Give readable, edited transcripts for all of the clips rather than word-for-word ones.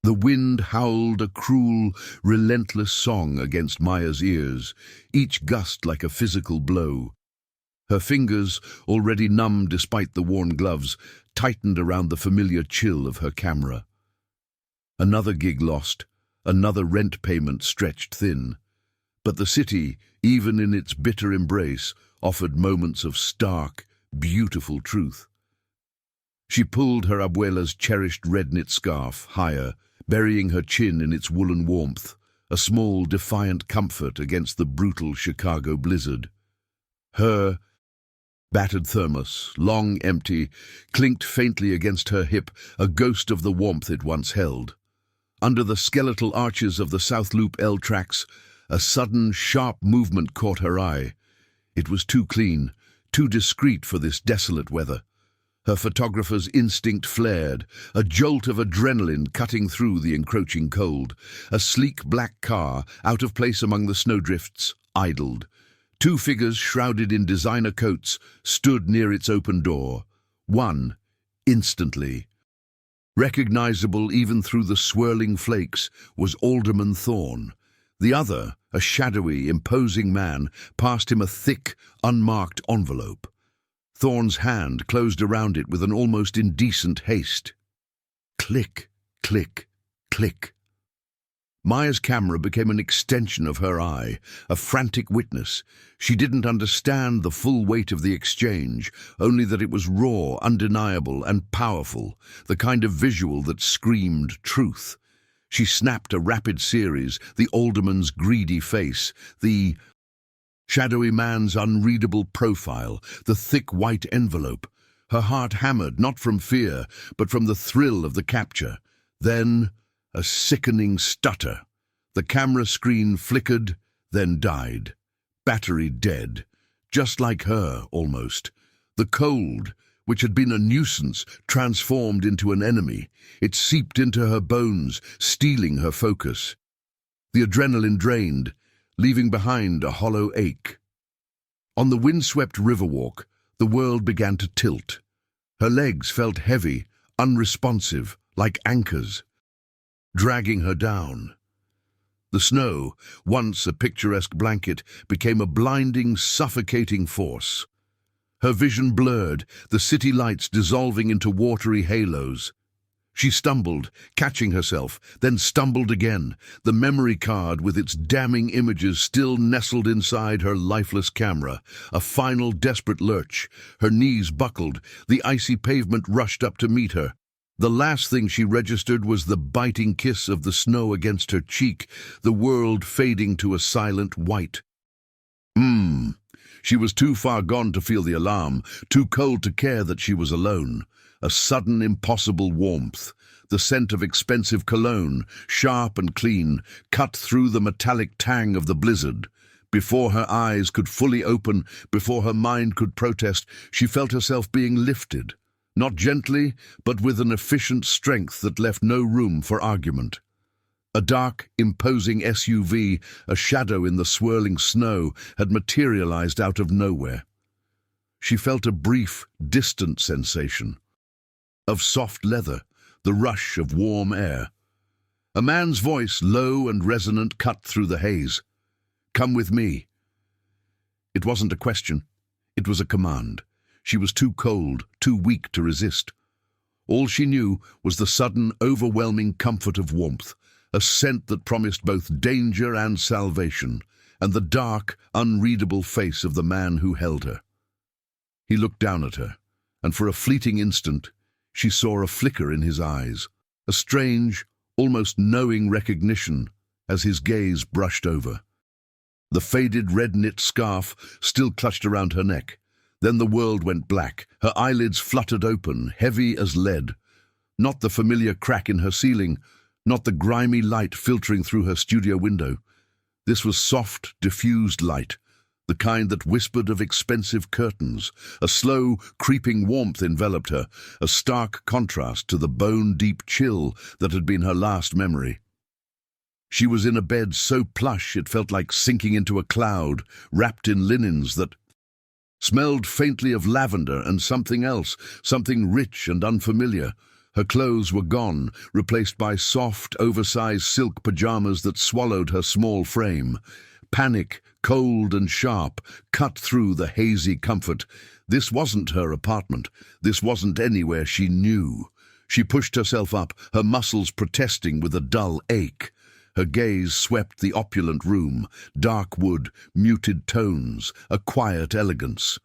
The wind howled a cruel, relentless song against Maya's ears, each gust like a physical blow. Her fingers, already numb despite the worn gloves, tightened around the familiar chill of her camera. Another gig lost, another rent payment stretched thin. But the city, even in its bitter embrace, offered moments of stark, beautiful truth. She pulled her abuela's cherished red-knit scarf higher, burying her chin in its woolen warmth, a small, defiant comfort against the brutal Chicago blizzard. Her battered thermos, long empty, clinked faintly against her hip, a ghost of the warmth it once held. Under the skeletal arches of the South Loop L tracks, a sudden, sharp movement caught her eye. It was too clean, too discreet for this desolate weather. Her photographer's instinct flared, a jolt of adrenaline cutting through the encroaching cold. A sleek black car, out of place among the snowdrifts, idled. Two figures shrouded in designer coats stood near its open door. One, instantly recognizable even through the swirling flakes, was Alderman Thorne. The other, a shadowy, imposing man, passed him a thick, unmarked envelope. Thorne's hand closed around it with an almost indecent haste. Click, click, click. Maya's camera became an extension of her eye, a frantic witness. She didn't understand the full weight of the exchange, only that it was raw, undeniable, and powerful, the kind of visual that screamed truth. She snapped a rapid series, the alderman's greedy face, the shadowy man's unreadable profile, the thick white envelope. Her heart hammered, not from fear, but from the thrill of the capture. Then, a sickening stutter. The camera screen flickered, then died. Battery dead. Just like her, almost. The cold, which had been a nuisance, transformed into an enemy. It seeped into her bones, stealing her focus. The adrenaline drained, leaving behind a hollow ache. On the windswept riverwalk, the world began to tilt. Her legs felt heavy, unresponsive, like anchors, dragging her down. The snow, once a picturesque blanket, became a blinding, suffocating force. Her vision blurred, the city lights dissolving into watery halos. She stumbled, catching herself, then stumbled again, the memory card with its damning images still nestled inside her lifeless camera. A final desperate lurch. Her knees buckled, the icy pavement rushed up to meet her. The last thing she registered was the biting kiss of the snow against her cheek, the world fading to a silent white. She was too far gone to feel the alarm, too cold to care that she was alone. A sudden, impossible warmth, the scent of expensive cologne, sharp and clean, cut through the metallic tang of the blizzard. Before her eyes could fully open, before her mind could protest, she felt herself being lifted. Not gently, but with an efficient strength that left no room for argument. A dark, imposing SUV, a shadow in the swirling snow, had materialized out of nowhere. She felt a brief, distant sensation of soft leather, the rush of warm air. A man's voice, low and resonant, cut through the haze. "Come with me." It wasn't a question. It was a command. She was too cold, too weak to resist. All she knew was the sudden, overwhelming comfort of warmth, a scent that promised both danger and salvation, and the dark, unreadable face of the man who held her. He looked down at her, and for a fleeting instant, she saw a flicker in his eyes, a strange, almost knowing recognition as his gaze brushed over. The faded red-knit scarf still clutched around her neck. Then the world went black. Her eyelids fluttered open, heavy as lead. Not the familiar crack in her ceiling, not the grimy light filtering through her studio window. This was soft, diffused light, the kind that whispered of expensive curtains. A slow, creeping warmth enveloped her, a stark contrast to the bone-deep chill that had been her last memory. She was in a bed so plush it felt like sinking into a cloud, wrapped in linens that smelled faintly of lavender and something else, something rich and unfamiliar. Her clothes were gone, replaced by soft, oversized silk pajamas that swallowed her small frame. Panic, cold and sharp, cut through the hazy comfort. This wasn't her apartment. This wasn't anywhere she knew. She pushed herself up, her muscles protesting with a dull ache. Her gaze swept the opulent room, dark wood, muted tones, a quiet elegance.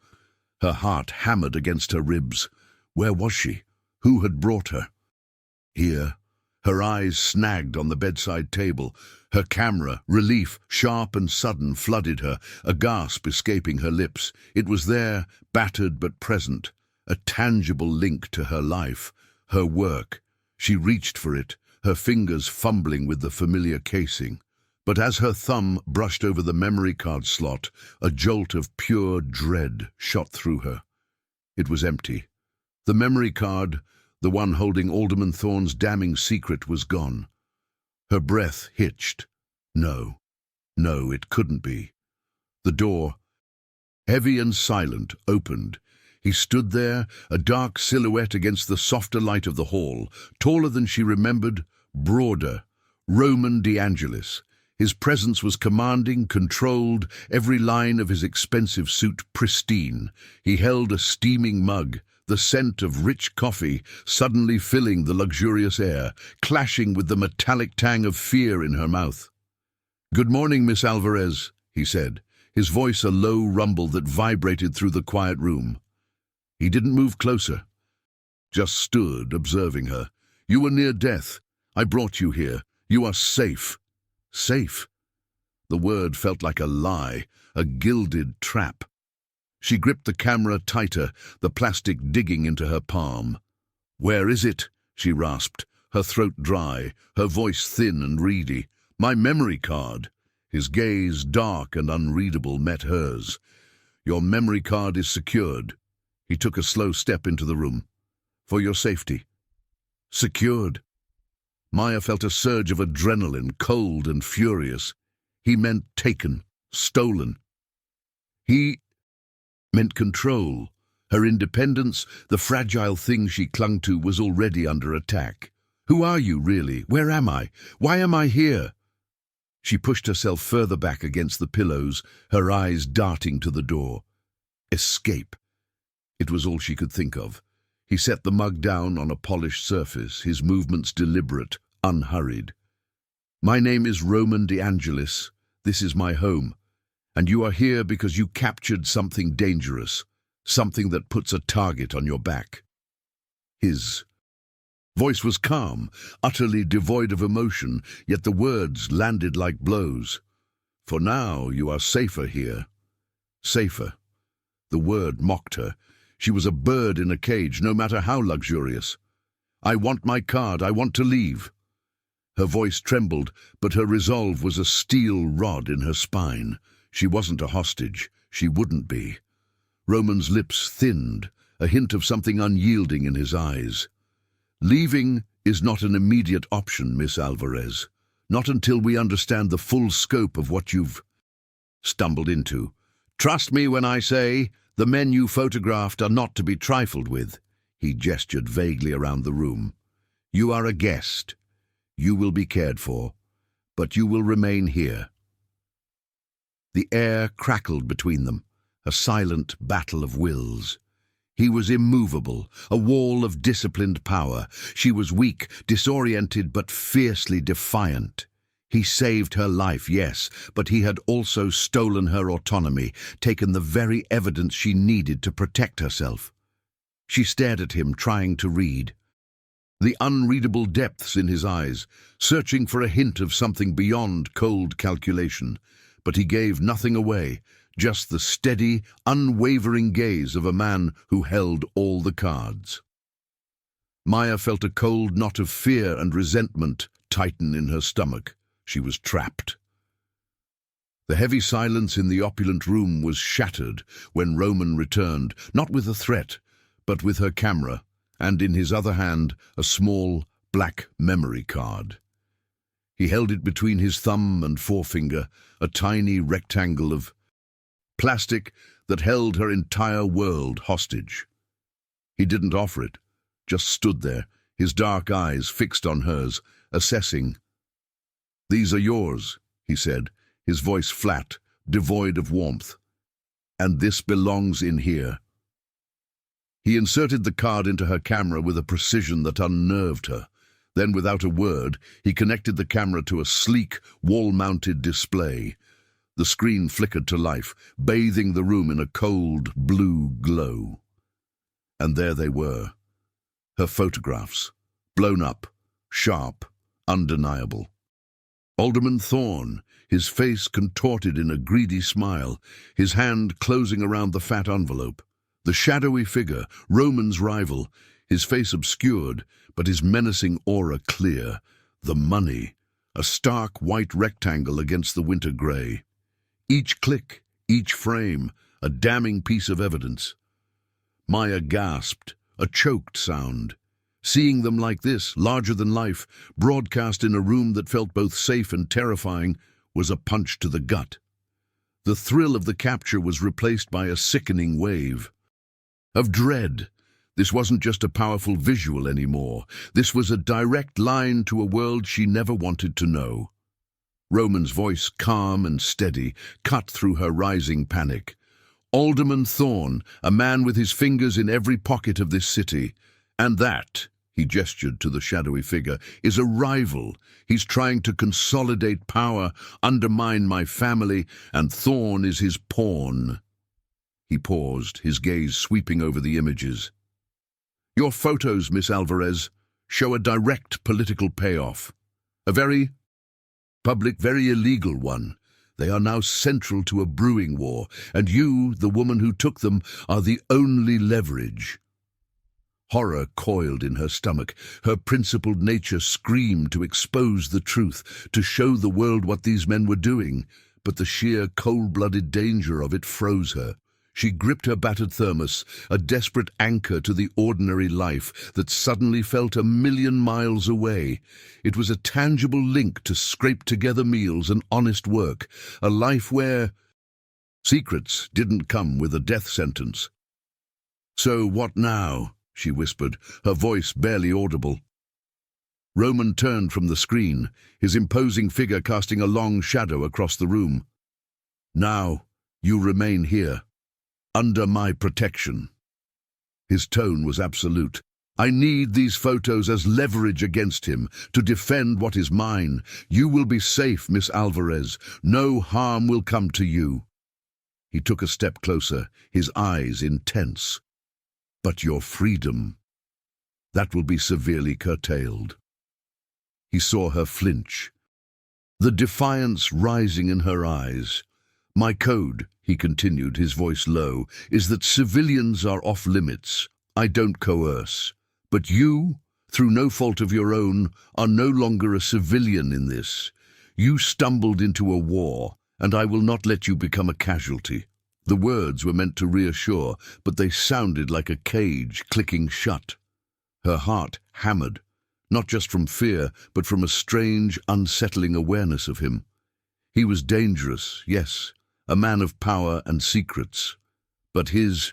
Her heart hammered against her ribs. Where was she? Who had brought her? Here. Her eyes snagged on the bedside table. Her camera, relief, sharp and sudden, flooded her, a gasp escaping her lips. It was there, battered but present, a tangible link to her life, her work. She reached for it, her fingers fumbling with the familiar casing. But as her thumb brushed over the memory card slot, a jolt of pure dread shot through her. It was empty. The memory card, the one holding Alderman Thorne's damning secret, was gone. Her breath hitched. No, it couldn't be. The door, heavy and silent, opened. He stood there, a dark silhouette against the softer light of the hall, taller than she remembered, broader, Roman DeAngelis. His presence was commanding, controlled, every line of his expensive suit pristine. He held a steaming mug, the scent of rich coffee suddenly filling the luxurious air, clashing with the metallic tang of fear in her mouth. "Good morning, Miss Alvarez," he said, his voice a low rumble that vibrated through the quiet room. He didn't move closer, just stood observing her. "You were near death. I brought you here. You are safe." Safe? The word felt like a lie, a gilded trap. She gripped the camera tighter, the plastic digging into her palm. "Where is it?" she rasped, her throat dry, her voice thin and reedy. "My memory card." His gaze, dark and unreadable, met hers. "Your memory card is secured." He took a slow step into the room. "For your safety." Secured? Maya felt a surge of adrenaline, cold and furious. He meant taken, stolen. He meant control. Her independence, the fragile thing she clung to, was already under attack. "Who are you, really? Where am I? Why am I here?" She pushed herself further back against the pillows, her eyes darting to the door. Escape. It was all she could think of. He set the mug down on a polished surface, his movements deliberate, unhurried. "My name is Roman DeAngelis. This is my home. And you are here because you captured something dangerous, something that puts a target on your back." His voice was calm, utterly devoid of emotion, yet the words landed like blows. "For now, you are safer here." Safer. The word mocked her. She was a bird in a cage, no matter how luxurious. "I want my card. I want to leave." Her voice trembled, but her resolve was a steel rod in her spine. She wasn't a hostage. She wouldn't be. Roman's lips thinned, a hint of something unyielding in his eyes. "Leaving is not an immediate option, Miss Alvarez. Not until we understand the full scope of what you've stumbled into. Trust me when I say the men you photographed are not to be trifled with." He gestured vaguely around the room. "You are a guest. You will be cared for, but you will remain here." The air crackled between them, a silent battle of wills. He was immovable, a wall of disciplined power. She was weak, disoriented, but fiercely defiant. He saved her life, yes, but he had also stolen her autonomy, taken the very evidence she needed to protect herself. She stared at him, trying to read. The unreadable depths in his eyes, searching for a hint of something beyond cold calculation. But he gave nothing away, just the steady, unwavering gaze of a man who held all the cards. Maya felt a cold knot of fear and resentment tighten in her stomach. She was trapped. The heavy silence in the opulent room was shattered when Roman returned, not with a threat, but with her camera, and in his other hand a small, black memory card. He held it between his thumb and forefinger, a tiny rectangle of plastic that held her entire world hostage. He didn't offer it, just stood there, his dark eyes fixed on hers, assessing. "These are yours," he said, his voice flat, devoid of warmth. "And this belongs in here." He inserted the card into her camera with a precision that unnerved her. Then, without a word, he connected the camera to a sleek, wall-mounted display. The screen flickered to life, bathing the room in a cold, blue glow. And there they were, her photographs, blown up, sharp, undeniable. Alderman Thorne, his face contorted in a greedy smile, his hand closing around the fat envelope. The shadowy figure, Roman's rival, his face obscured, but his menacing aura clear. The money, a stark white rectangle against the winter grey. Each click, each frame, a damning piece of evidence. Maya gasped, a choked sound. Seeing them like this, larger than life, broadcast in a room that felt both safe and terrifying, was a punch to the gut. The thrill of the capture was replaced by a sickening wave of dread. This wasn't just a powerful visual anymore. This was a direct line to a world she never wanted to know. Roman's voice, calm and steady, cut through her rising panic. "Alderman Thorne, a man with his fingers in every pocket of this city. And that," he gestured to the shadowy figure, "is a rival. He's trying to consolidate power, undermine my family, and Thorne is his pawn." He paused, his gaze sweeping over the images. "Your photos, Miss Alvarez, show a direct political payoff. A very public, very illegal one. They are now central to a brewing war, and you, the woman who took them, are the only leverage." Horror coiled in her stomach. Her principled nature screamed to expose the truth, to show the world what these men were doing. But the sheer cold-blooded danger of it froze her. She gripped her battered thermos, a desperate anchor to the ordinary life that suddenly felt 1,000,000 miles away. It was a tangible link to scrape-together meals and honest work, a life where secrets didn't come with a death sentence. "So what now?" she whispered, her voice barely audible. Roman turned from the screen, his imposing figure casting a long shadow across the room. "Now, you remain here, under my protection." His tone was absolute. "I need these photos as leverage against him, to defend what is mine. You will be safe, Miss Alvarez. No harm will come to you." He took a step closer, his eyes intense. "But your freedom, that will be severely curtailed." He saw her flinch, the defiance rising in her eyes. "My code," he continued, his voice low, "is that civilians are off limits. I don't coerce. But you, through no fault of your own, are no longer a civilian in this. You stumbled into a war, and I will not let you become a casualty." The words were meant to reassure, but they sounded like a cage clicking shut. Her heart hammered, not just from fear, but from a strange, unsettling awareness of him. He was dangerous, yes, a man of power and secrets, but his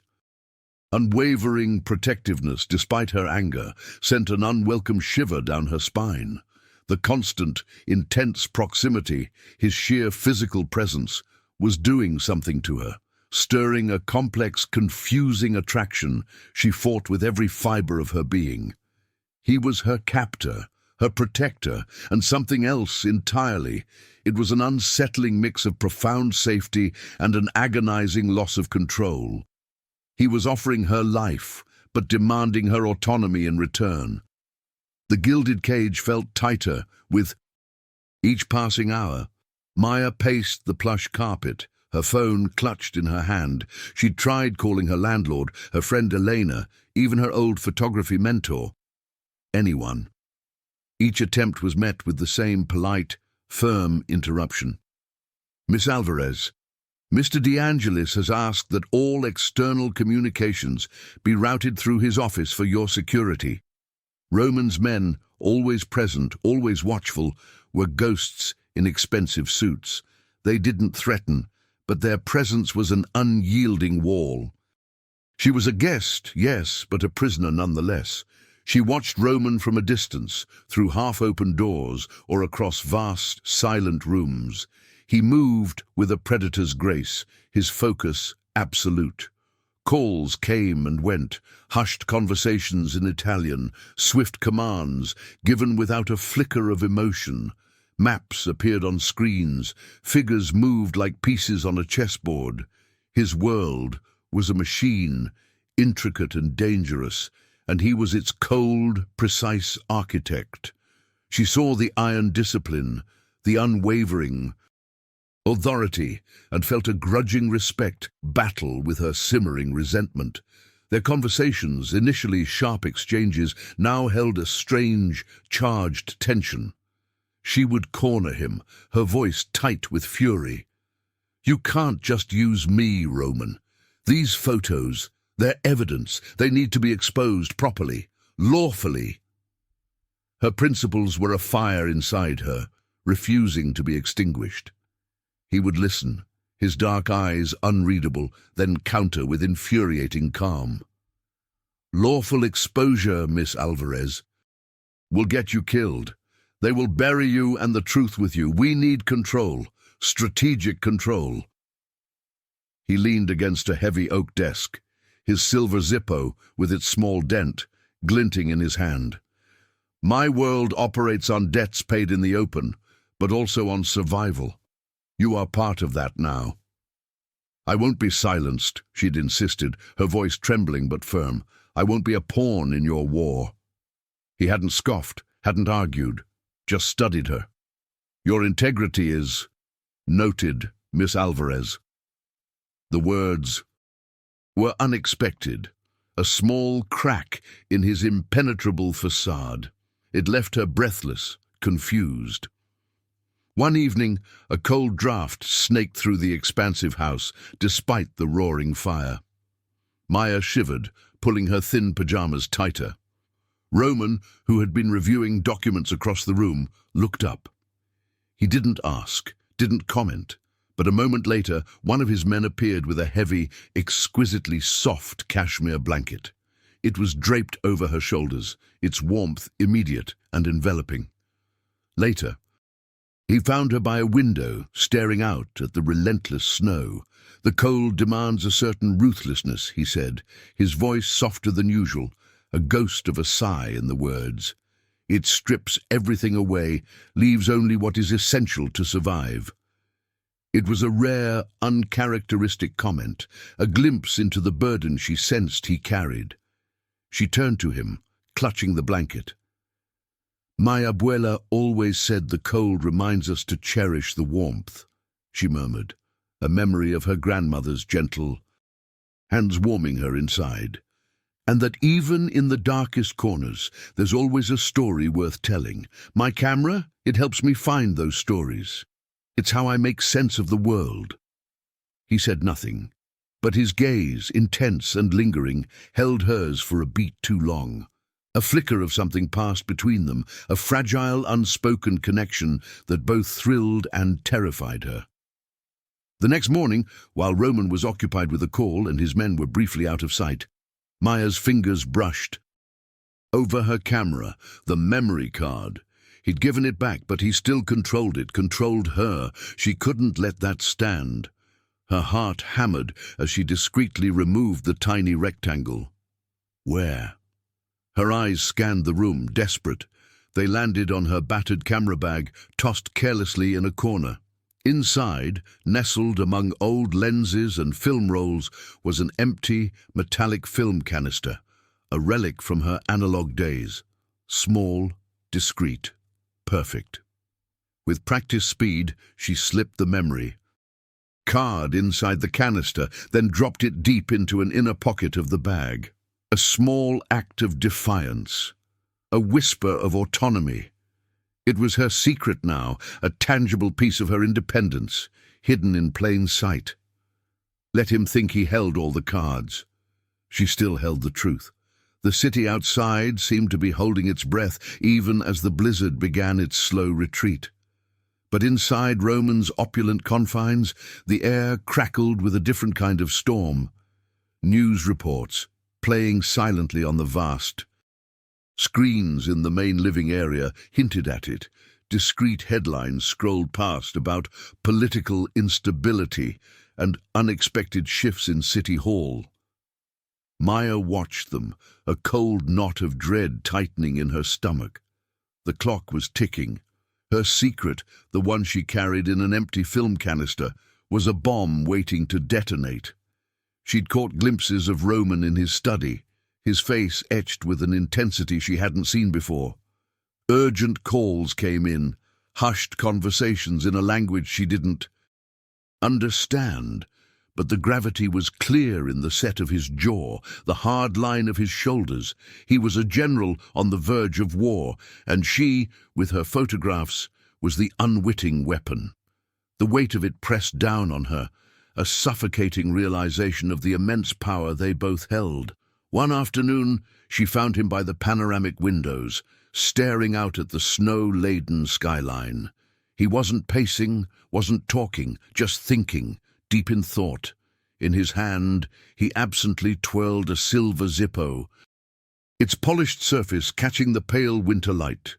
unwavering protectiveness, despite her anger, sent an unwelcome shiver down her spine. The constant, intense proximity, his sheer physical presence, was doing something to her, stirring a complex, confusing attraction she fought with every fiber of her being. He was her captor, her protector, and something else entirely. It was an unsettling mix of profound safety and an agonizing loss of control. He was offering her life, but demanding her autonomy in return. The gilded cage felt tighter with each passing hour. Maya paced the plush carpet, her phone clutched in her hand. She'd tried calling her landlord, her friend Elena, even her old photography mentor. Anyone. Each attempt was met with the same polite, firm interruption. "Miss Alvarez, Mr. De Angelis has asked that all external communications be routed through his office for your security." Roman's men, always present, always watchful, were ghosts in expensive suits. They didn't threaten, but their presence was an unyielding wall. She was a guest, yes, but a prisoner nonetheless. She watched Roman from a distance, through half-open doors or across vast, silent rooms. He moved with a predator's grace, his focus absolute. Calls came and went, hushed conversations in Italian, swift commands, given without a flicker of emotion. Maps appeared on screens, figures moved like pieces on a chessboard. His world was a machine, intricate and dangerous, and he was its cold, precise architect. She saw the iron discipline, the unwavering authority, and felt a grudging respect battle with her simmering resentment. Their conversations, initially sharp exchanges, now held a strange, charged tension. She would corner him, her voice tight with fury. "You can't just use me, Roman. These photos, they're evidence. They need to be exposed properly, lawfully." Her principles were a fire inside her, refusing to be extinguished. He would listen, his dark eyes unreadable, then counter with infuriating calm. "Lawful exposure, Miss Alvarez, will get you killed. They will bury you and the truth with you. We need control, strategic control." He leaned against a heavy oak desk, his silver Zippo, with its small dent, glinting in his hand. "My world operates on debts paid in the open, but also on survival. You are part of that now." "I won't be silenced," she'd insisted, her voice trembling but firm. "I won't be a pawn in your war." He hadn't scoffed, hadn't argued, just studied her. "Your integrity is noted, Miss Alvarez." The words were unexpected, a small crack in his impenetrable facade. It left her breathless, confused. One evening, a cold draught snaked through the expansive house, despite the roaring fire. Maya shivered, pulling her thin pajamas tighter. Roman, who had been reviewing documents across the room, looked up. He didn't ask, didn't comment, but a moment later, one of his men appeared with a heavy, exquisitely soft cashmere blanket. It was draped over her shoulders, its warmth immediate and enveloping. Later, he found her by a window, staring out at the relentless snow. "The cold demands a certain ruthlessness," he said, his voice softer than usual, a ghost of a sigh in the words. "It strips everything away, leaves only what is essential to survive." It was a rare, uncharacteristic comment, a glimpse into the burden she sensed he carried. She turned to him, clutching the blanket. "My abuela always said the cold reminds us to cherish the warmth," she murmured, a memory of her grandmother's gentle hands warming her inside. "And that even in the darkest corners, there's always a story worth telling. My camera, it helps me find those stories. It's how I make sense of the world." He said nothing, but his gaze, intense and lingering, held hers for a beat too long. A flicker of something passed between them, a fragile, unspoken connection that both thrilled and terrified her. The next morning, while Roman was occupied with a call and his men were briefly out of sight, Maya's fingers brushed over her camera, the memory card. He'd given it back, but he still controlled it, controlled her. She couldn't let that stand. Her heart hammered as she discreetly removed the tiny rectangle. Where? Her eyes scanned the room, desperate. They landed on her battered camera bag, tossed carelessly in a corner. Inside, nestled among old lenses and film rolls, was an empty, metallic film canister, a relic from her analog days. Small, discreet, perfect. With practiced speed, she slipped the memory card inside the canister, then dropped it deep into an inner pocket of the bag. A small act of defiance, a whisper of autonomy. It was her secret now, a tangible piece of her independence, hidden in plain sight. Let him think he held all the cards. She still held the truth. The city outside seemed to be holding its breath even as the blizzard began its slow retreat. But inside Roman's opulent confines, the air crackled with a different kind of storm. News reports, playing silently on the vast Screens in the main living area hinted at it. Discreet headlines scrolled past about political instability and unexpected shifts in City Hall. Maya watched them, a cold knot of dread tightening in her stomach. The clock was ticking. Her secret, the one she carried in an empty film canister, was a bomb waiting to detonate. She'd caught glimpses of Roman in his study, his face etched with an intensity she hadn't seen before. Urgent calls came in, hushed conversations in a language she didn't understand, but the gravity was clear in the set of his jaw, the hard line of his shoulders. He was a general on the verge of war, and she, with her photographs, was the unwitting weapon. The weight of it pressed down on her, a suffocating realization of the immense power they both held. One afternoon, she found him by the panoramic windows, staring out at the snow-laden skyline. He wasn't pacing, wasn't talking, just thinking, deep in thought. In his hand, he absently twirled a silver Zippo, its polished surface catching the pale winter light.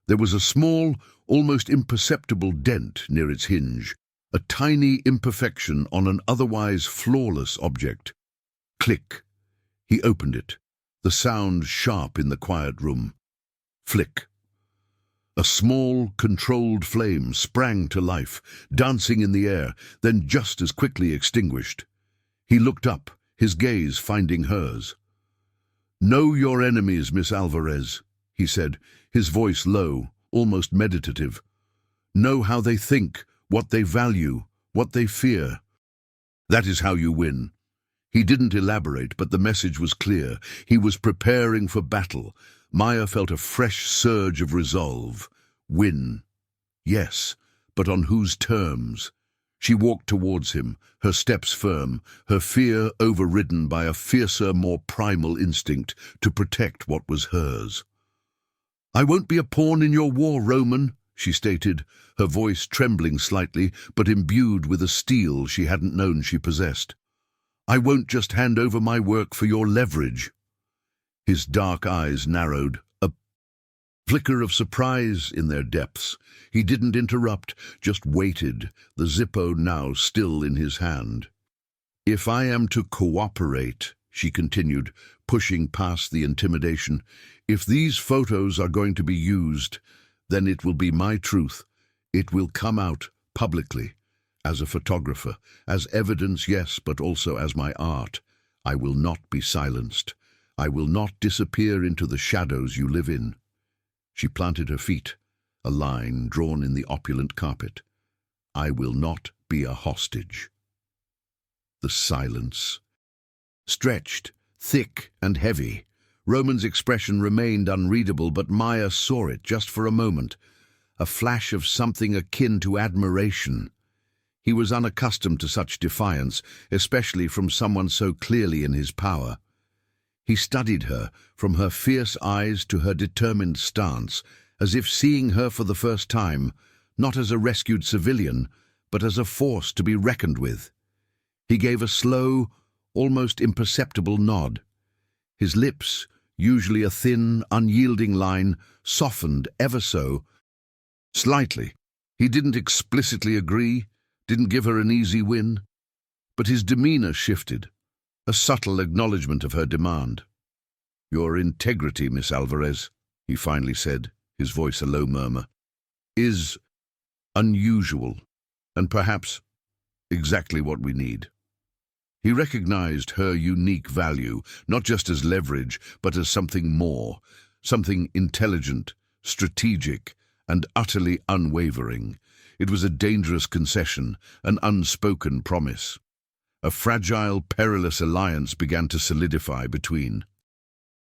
There was a small, almost imperceptible dent near its hinge, a tiny imperfection on an otherwise flawless object. Click. He opened it, the sound sharp in the quiet room. Flick. A small, controlled flame sprang to life, dancing in the air, then just as quickly extinguished. He looked up, his gaze finding hers. "Know your enemies, Miss Alvarez," he said, his voice low, almost meditative. "Know how they think, what they value, what they fear. That is how you win." He didn't elaborate, but the message was clear. He was preparing for battle. Maya felt a fresh surge of resolve. Win. Yes, but on whose terms? She walked towards him, her steps firm, her fear overridden by a fiercer, more primal instinct to protect what was hers. "I won't be a pawn in your war, Roman," she stated, her voice trembling slightly, but imbued with a steel she hadn't known she possessed. "I won't just hand over my work for your leverage." His dark eyes narrowed, a flicker of surprise in their depths. He didn't interrupt, just waited, the Zippo now still in his hand. "If I am to cooperate," she continued, pushing past the intimidation, "if these photos are going to be used, then it will be my truth. It will come out publicly. As a photographer, as evidence, yes, but also as my art. I will not be silenced. I will not disappear into the shadows you live in." She planted her feet, a line drawn in the opulent carpet. "I will not be a hostage." The silence. Stretched, thick and heavy. Roman's expression remained unreadable, but Maya saw it just for a moment, a flash of something akin to admiration. He was unaccustomed to such defiance, especially from someone so clearly in his power. He studied her, from her fierce eyes to her determined stance, as if seeing her for the first time, not as a rescued civilian, but as a force to be reckoned with. He gave a slow, almost imperceptible nod. His lips, usually a thin, unyielding line, softened ever so, slightly. He didn't explicitly agree, didn't give her an easy win, but his demeanor shifted, a subtle acknowledgement of her demand. "Your integrity, Miss Alvarez," he finally said, his voice a low murmur, "is unusual, and perhaps exactly what we need." He recognized her unique value, not just as leverage, but as something more, something intelligent, strategic, and utterly unwavering. It was a dangerous concession, an unspoken promise. A fragile, perilous alliance began to solidify between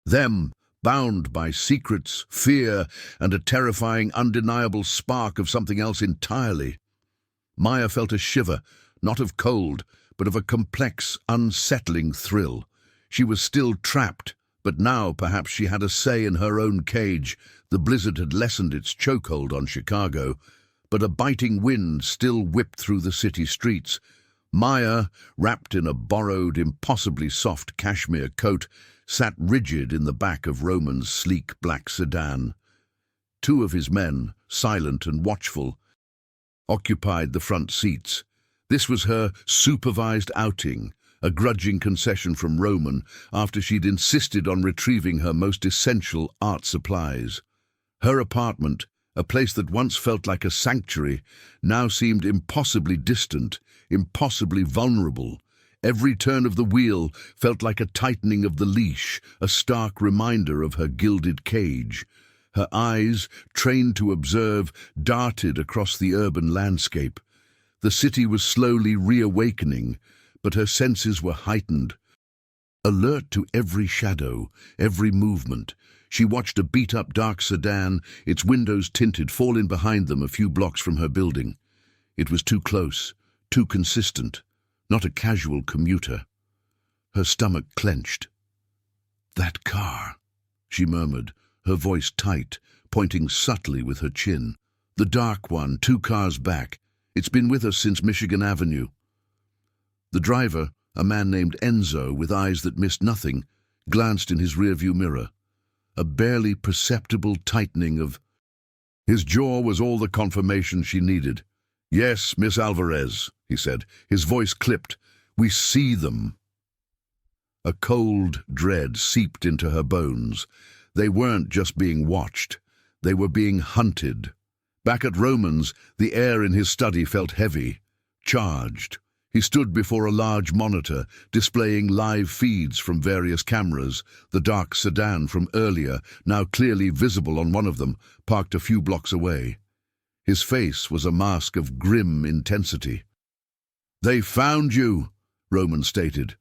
them, bound by secrets, fear, and a terrifying, undeniable spark of something else entirely. Maya felt a shiver, not of cold, but of a complex, unsettling thrill. She was still trapped, but now perhaps she had a say in her own cage. The blizzard had lessened its chokehold on Chicago, but a biting wind still whipped through the city streets. Maya, wrapped in a borrowed, impossibly soft cashmere coat, sat rigid in the back of Roman's sleek black sedan. Two of his men, silent and watchful, occupied the front seats. This was her supervised outing, a grudging concession from Roman after she'd insisted on retrieving her most essential art supplies. Her apartment, a place that once felt like a sanctuary, now seemed impossibly distant, impossibly vulnerable. Every turn of the wheel felt like a tightening of the leash, a stark reminder of her gilded cage. Her eyes, trained to observe, darted across the urban landscape. The city was slowly reawakening, but her senses were heightened. Alert to every shadow, every movement, she watched a beat-up dark sedan, its windows tinted, fall in behind them a few blocks from her building. It was too close, too consistent, not a casual commuter. Her stomach clenched. "That car," she murmured, her voice tight, pointing subtly with her chin. "The dark one, 2 cars back. It's been with us since Michigan Avenue." The driver, a man named Enzo with eyes that missed nothing, glanced in his rearview mirror. A barely perceptible tightening of... His jaw was all the confirmation she needed. "Yes, Miss Alvarez," he said, his voice clipped. "We see them." A cold dread seeped into her bones. They weren't just being watched. They were being hunted. Back at Roman's, the air in his study felt heavy, charged. He stood before a large monitor, displaying live feeds from various cameras. The dark sedan from earlier, now clearly visible on one of them, parked a few blocks away. His face was a mask of grim intensity. "They found you," Roman stated.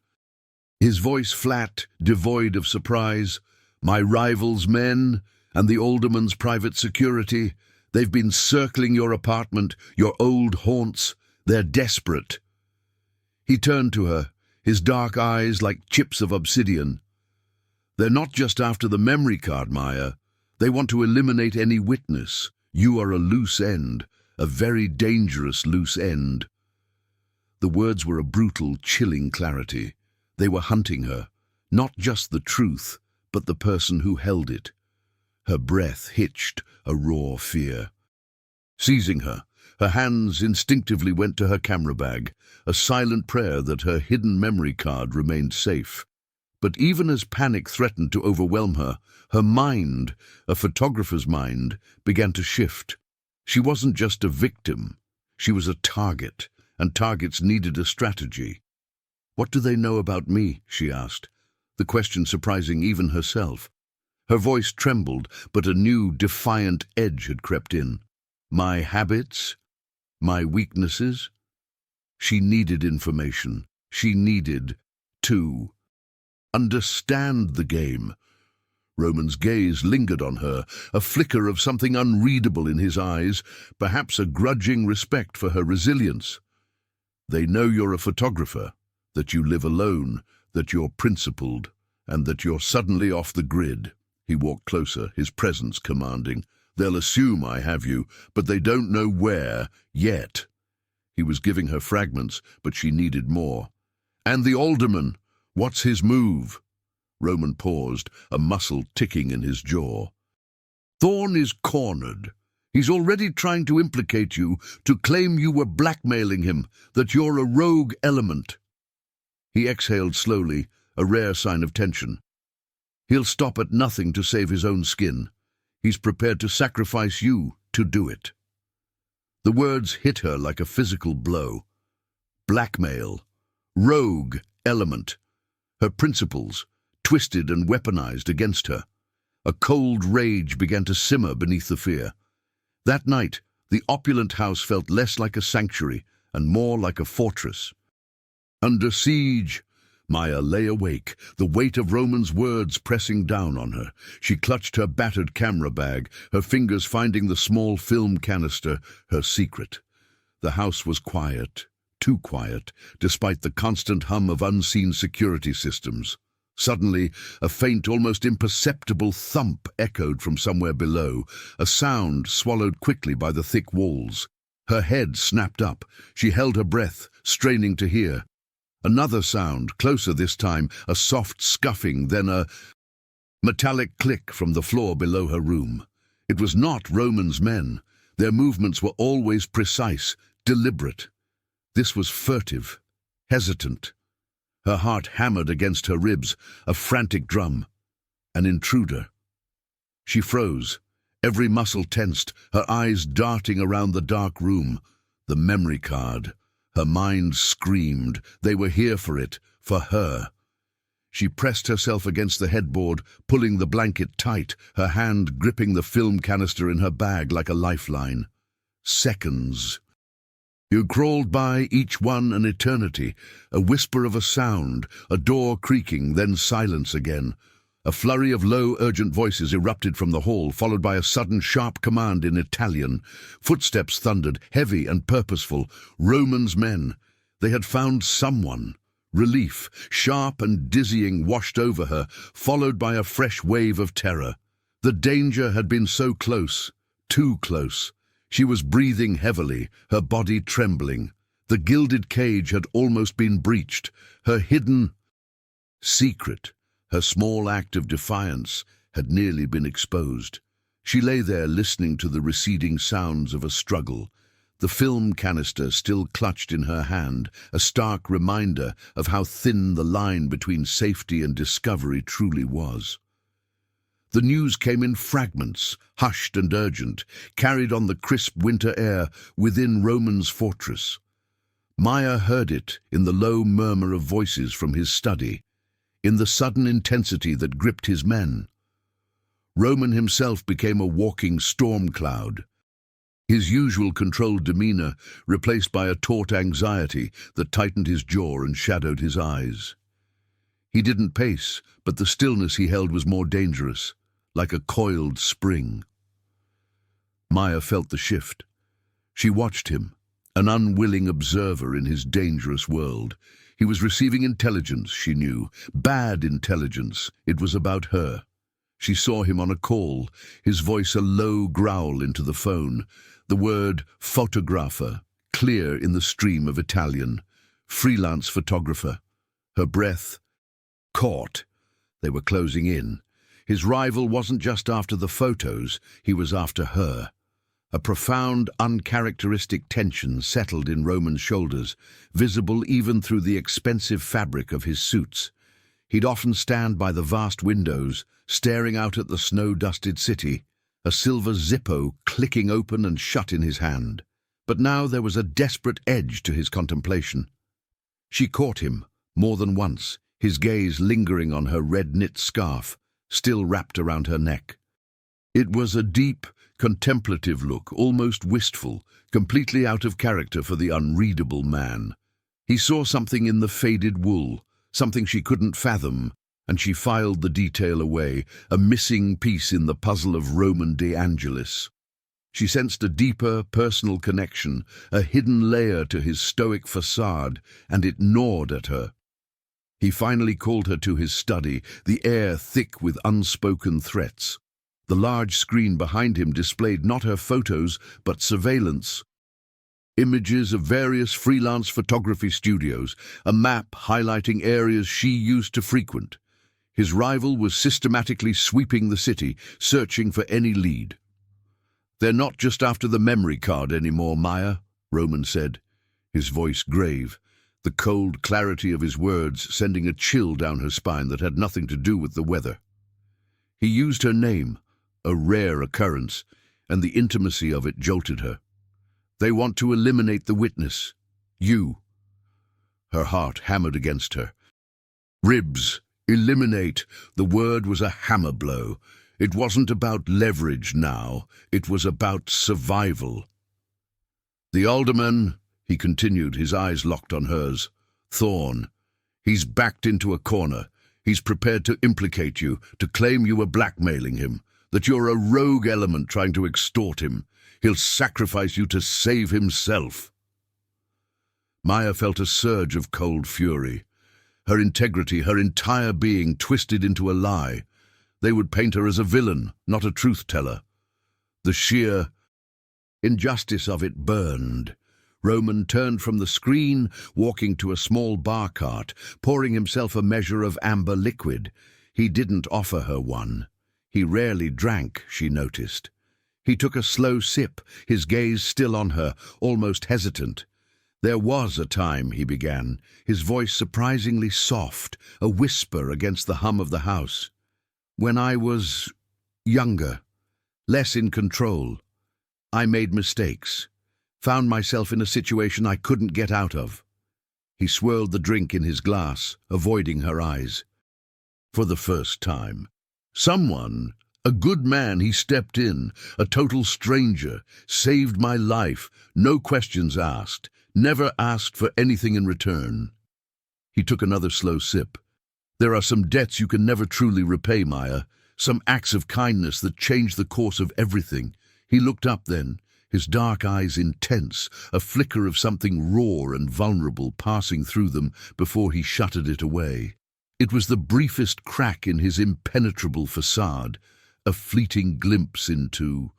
His voice flat, devoid of surprise. "My rival's men and the alderman's private security, they've been circling your apartment, your old haunts. They're desperate." He turned to her, his dark eyes like chips of obsidian. "They're not just after the memory card, Maya. They want to eliminate any witness. You are a loose end, a very dangerous loose end." The words were a brutal, chilling clarity. They were hunting her, not just the truth, but the person who held it. Her breath hitched, a raw fear. Seizing her, her hands instinctively went to her camera bag, a silent prayer that her hidden memory card remained safe. But even as panic threatened to overwhelm her, her mind, a photographer's mind, began to shift. She wasn't just a victim. She was a target, and targets needed a strategy. "What do they know about me?" she asked, the question surprising even herself. Her voice trembled, but a new, defiant edge had crept in. "My habits? My weaknesses?" She needed information. She needed to understand the game. Roman's gaze lingered on her, a flicker of something unreadable in his eyes, perhaps a grudging respect for her resilience. "They know you're a photographer, that you live alone, that you're principled, and that you're suddenly off the grid." He walked closer, his presence commanding. "They'll assume I have you, but they don't know where, yet." He was giving her fragments, but she needed more. "And the alderman, what's his move?" Roman paused, a muscle ticking in his jaw. "Thorne is cornered. He's already trying to implicate you, to claim you were blackmailing him, that you're a rogue element." He exhaled slowly, a rare sign of tension. "He'll stop at nothing to save his own skin. He's prepared to sacrifice you to do it." The words hit her like a physical blow. Blackmail. Rogue element. Her principles, twisted and weaponized against her. A cold rage began to simmer beneath the fear. That night, the opulent house felt less like a sanctuary and more like a fortress. Under siege, Maya lay awake, the weight of Roman's words pressing down on her. She clutched her battered camera bag, her fingers finding the small film canister, her secret. The house was quiet, too quiet, despite the constant hum of unseen security systems. Suddenly, a faint, almost imperceptible thump echoed from somewhere below, a sound swallowed quickly by the thick walls. Her head snapped up. She held her breath, straining to hear. Another sound, closer this time, a soft scuffing, then a metallic click from the floor below her room. It was not Roman's men. Their movements were always precise, deliberate. This was furtive, hesitant. Her heart hammered against her ribs, a frantic drum. An intruder. She froze, every muscle tensed, her eyes darting around the dark room. The memory card. Her mind screamed. They were here for it, for her. She pressed herself against the headboard, pulling the blanket tight, her hand gripping the film canister in her bag like a lifeline. Seconds. You crawled by, each one an eternity, a whisper of a sound, a door creaking, then silence again. A flurry of low, urgent voices erupted from the hall, followed by a sudden, sharp command in Italian. Footsteps thundered, heavy and purposeful. Roman's men. They had found someone. Relief, sharp and dizzying, washed over her, followed by a fresh wave of terror. The danger had been so close, too close. She was breathing heavily, her body trembling. The gilded cage had almost been breached. Her hidden secret, her small act of defiance, had nearly been exposed. She lay there listening to the receding sounds of a struggle. The film canister still clutched in her hand, a stark reminder of how thin the line between safety and discovery truly was. The news came in fragments, hushed and urgent, carried on the crisp winter air within Roman's fortress. Maya heard it in the low murmur of voices from his study, in the sudden intensity that gripped his men. Roman himself became a walking storm cloud, his usual controlled demeanor replaced by a taut anxiety that tightened his jaw and shadowed his eyes. He didn't pace, but the stillness he held was more dangerous, like a coiled spring. Maya felt the shift. She watched him, an unwilling observer in his dangerous world. He was receiving intelligence, she knew, bad intelligence. It was about her. She saw him on a call, his voice a low growl into the phone, the word photographer clear in the stream of Italian, freelance photographer. Her breath caught. They were closing in. His rival wasn't just after the photos, he was after her. A profound, uncharacteristic tension settled in Roman's shoulders, visible even through the expensive fabric of his suits. He'd often stand by the vast windows, staring out at the snow-dusted city, a silver Zippo clicking open and shut in his hand. But now there was a desperate edge to his contemplation. She caught him, more than once, his gaze lingering on her red-knit scarf, still wrapped around her neck. It was a deep, contemplative look, almost wistful, completely out of character for the unreadable man. He saw something in the faded wool, something she couldn't fathom, and she filed the detail away, a missing piece in the puzzle of Roman de Angelis. She sensed a deeper, personal connection, a hidden layer to his stoic facade, and it gnawed at her. He finally called her to his study, the air thick with unspoken threats. The large screen behind him displayed not her photos, but surveillance. Images of various freelance photography studios, a map highlighting areas she used to frequent. His rival was systematically sweeping the city, searching for any lead. "They're not just after the memory card anymore, Maya," Roman said, his voice grave, the cold clarity of his words sending a chill down her spine that had nothing to do with the weather. He used her name, a rare occurrence, and the intimacy of it jolted her. "They want to eliminate the witness. You." Her heart hammered against her. Ribs. Eliminate. The word was a hammer blow. It wasn't about leverage now. It was about survival. "The alderman," he continued, his eyes locked on hers. "Thorne. He's backed into a corner. He's prepared to implicate you, to claim you were blackmailing him, that you're a rogue element trying to extort him. He'll sacrifice you to save himself." Maya felt a surge of cold fury. Her integrity, her entire being twisted into a lie. They would paint her as a villain, not a truth-teller. The sheer Injustice of it burned. Roman turned from the screen, walking to a small bar cart, pouring himself a measure of amber liquid. He didn't offer her one. He rarely drank, she noticed. He took a slow sip, his gaze still on her, almost hesitant. "There was a time," he began, his voice surprisingly soft, a whisper against the hum of the house, "when I was younger, less in control. I made mistakes, found myself in a situation I couldn't get out of." He swirled the drink in his glass, avoiding her eyes. "For the first time. Someone, a good man, he stepped in, a total stranger, saved my life, no questions asked, never asked for anything in return." He took another slow sip. "There are some debts you can never truly repay, Maya, some acts of kindness that change the course of everything." He looked up then, his dark eyes intense, a flicker of something raw and vulnerable passing through them before he shuttered it away. It was the briefest crack in his impenetrable facade, a fleeting glimpse into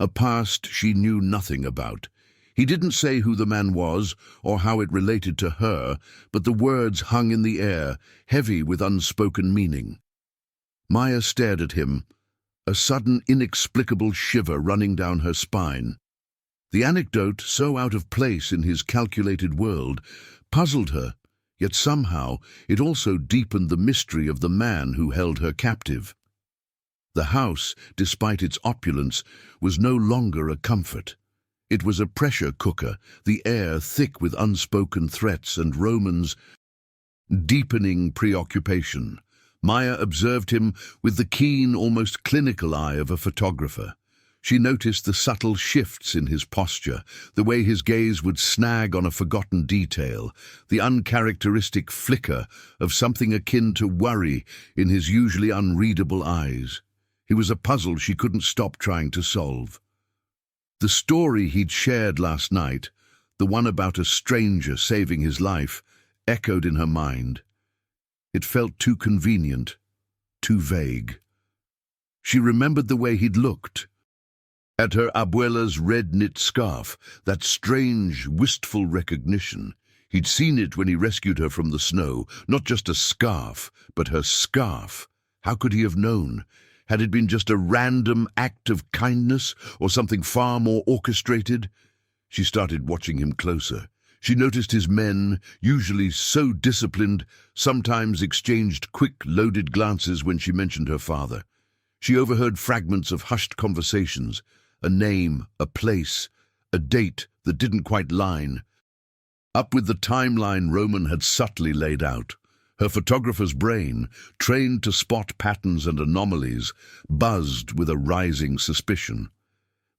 a past she knew nothing about. He didn't say who the man was or how it related to her, but the words hung in the air, heavy with unspoken meaning. Maya stared at him, a sudden inexplicable shiver running down her spine. The anecdote, so out of place in his calculated world, puzzled her, yet somehow it also deepened the mystery of the man who held her captive. The house, despite its opulence, was no longer a comfort. It was a pressure cooker, the air thick with unspoken threats and Roman's deepening preoccupation. Maya observed him with the keen, almost clinical eye of a photographer. She noticed the subtle shifts in his posture, the way his gaze would snag on a forgotten detail, the uncharacteristic flicker of something akin to worry in his usually unreadable eyes. He was a puzzle she couldn't stop trying to solve. The story he'd shared last night, the one about a stranger saving his life, echoed in her mind. It felt too convenient, too vague. She remembered the way he'd looked. At her abuela's red knit scarf, that strange, wistful recognition. He'd seen it when he rescued her from the snow, not just a scarf, but her scarf. How could he have known? Had it been just a random act of kindness, or something far more orchestrated? She started watching him closer. She noticed his men, usually so disciplined, sometimes exchanged quick, loaded glances when she mentioned her father. She overheard fragments of hushed conversations, a name, a place, a date that didn't quite line up with the timeline Roman had subtly laid out. Her photographer's brain, trained to spot patterns and anomalies, buzzed with a rising suspicion.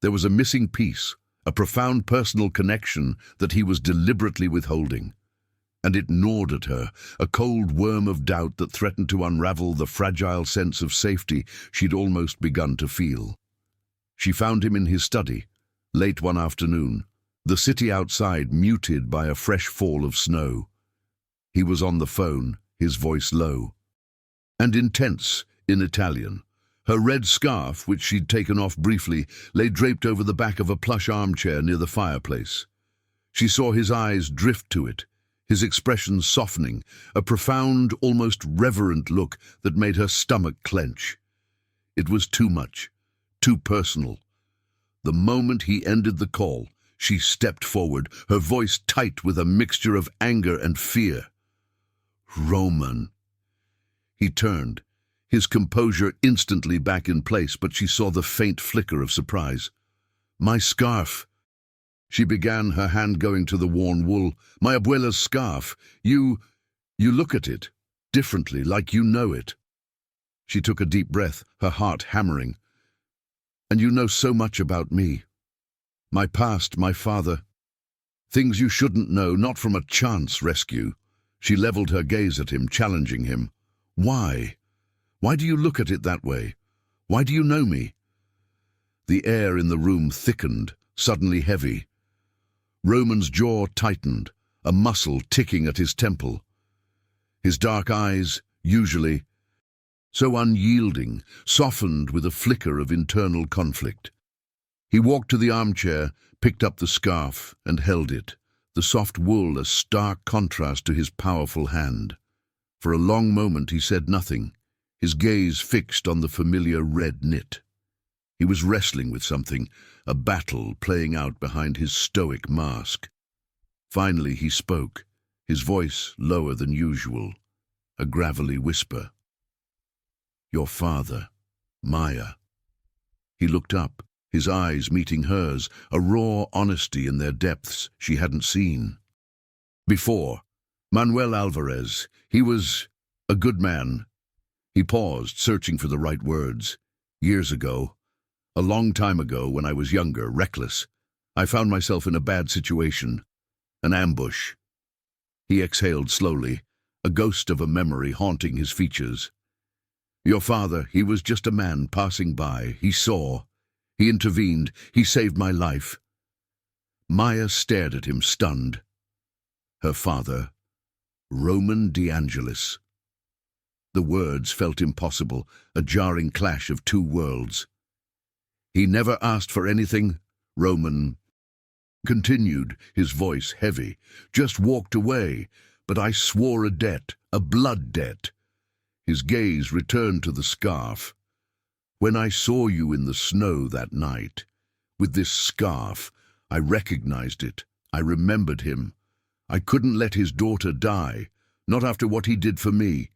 There was a missing piece, a profound personal connection that he was deliberately withholding. And it gnawed at her, a cold worm of doubt that threatened to unravel the fragile sense of safety she'd almost begun to feel. She found him in his study, late one afternoon, the city outside muted by a fresh fall of snow. He was on the phone, his voice low and intense in Italian. Her red scarf, which she'd taken off briefly, lay draped over the back of a plush armchair near the fireplace. She saw his eyes drift to it, his expression softening, a profound, almost reverent look that made her stomach clench. It was too much, too personal. The moment he ended the call, she stepped forward, her voice tight with a mixture of anger and fear. "Roman." He turned, his composure instantly back in place, but she saw the faint flicker of surprise. "My scarf." She began, her hand going to the worn wool. "My abuela's scarf. You look at it differently, like you know it." She took a deep breath, her heart hammering. "And you know so much about me. My past, my father. Things you shouldn't know, not from a chance rescue." She leveled her gaze at him, challenging him. "Why? Why do you look at it that way? Why do you know me?" The air in the room thickened, suddenly heavy. Roman's jaw tightened, a muscle ticking at his temple. His dark eyes, usually so unyielding, softened with a flicker of internal conflict. He walked to the armchair, picked up the scarf, and held it, the soft wool a stark contrast to his powerful hand. For a long moment he said nothing, his gaze fixed on the familiar red knit. He was wrestling with something, a battle playing out behind his stoic mask. Finally he spoke, his voice lower than usual, a gravelly whisper. "Your father, Maya." He looked up, his eyes meeting hers, a raw honesty in their depths she hadn't seen before. Manuel Alvarez, he was a good man. He paused, searching for the right words. "Years ago, a long time ago, when I was younger, reckless, I found myself in a bad situation, an ambush." He exhaled slowly, a ghost of a memory haunting his features. "Your father, he was just a man passing by. He saw. He intervened. He saved my life." Maya stared at him, stunned. Her father, Roman DeAngelis. The words felt impossible, a jarring clash of two worlds. "He never asked for anything," Roman continued, his voice heavy. "Just walked away, but I swore a debt, a blood debt." His gaze returned to the scarf. "When I saw you in the snow that night, with this scarf, I recognized it. I remembered him. I couldn't let his daughter die, not after what he did for me."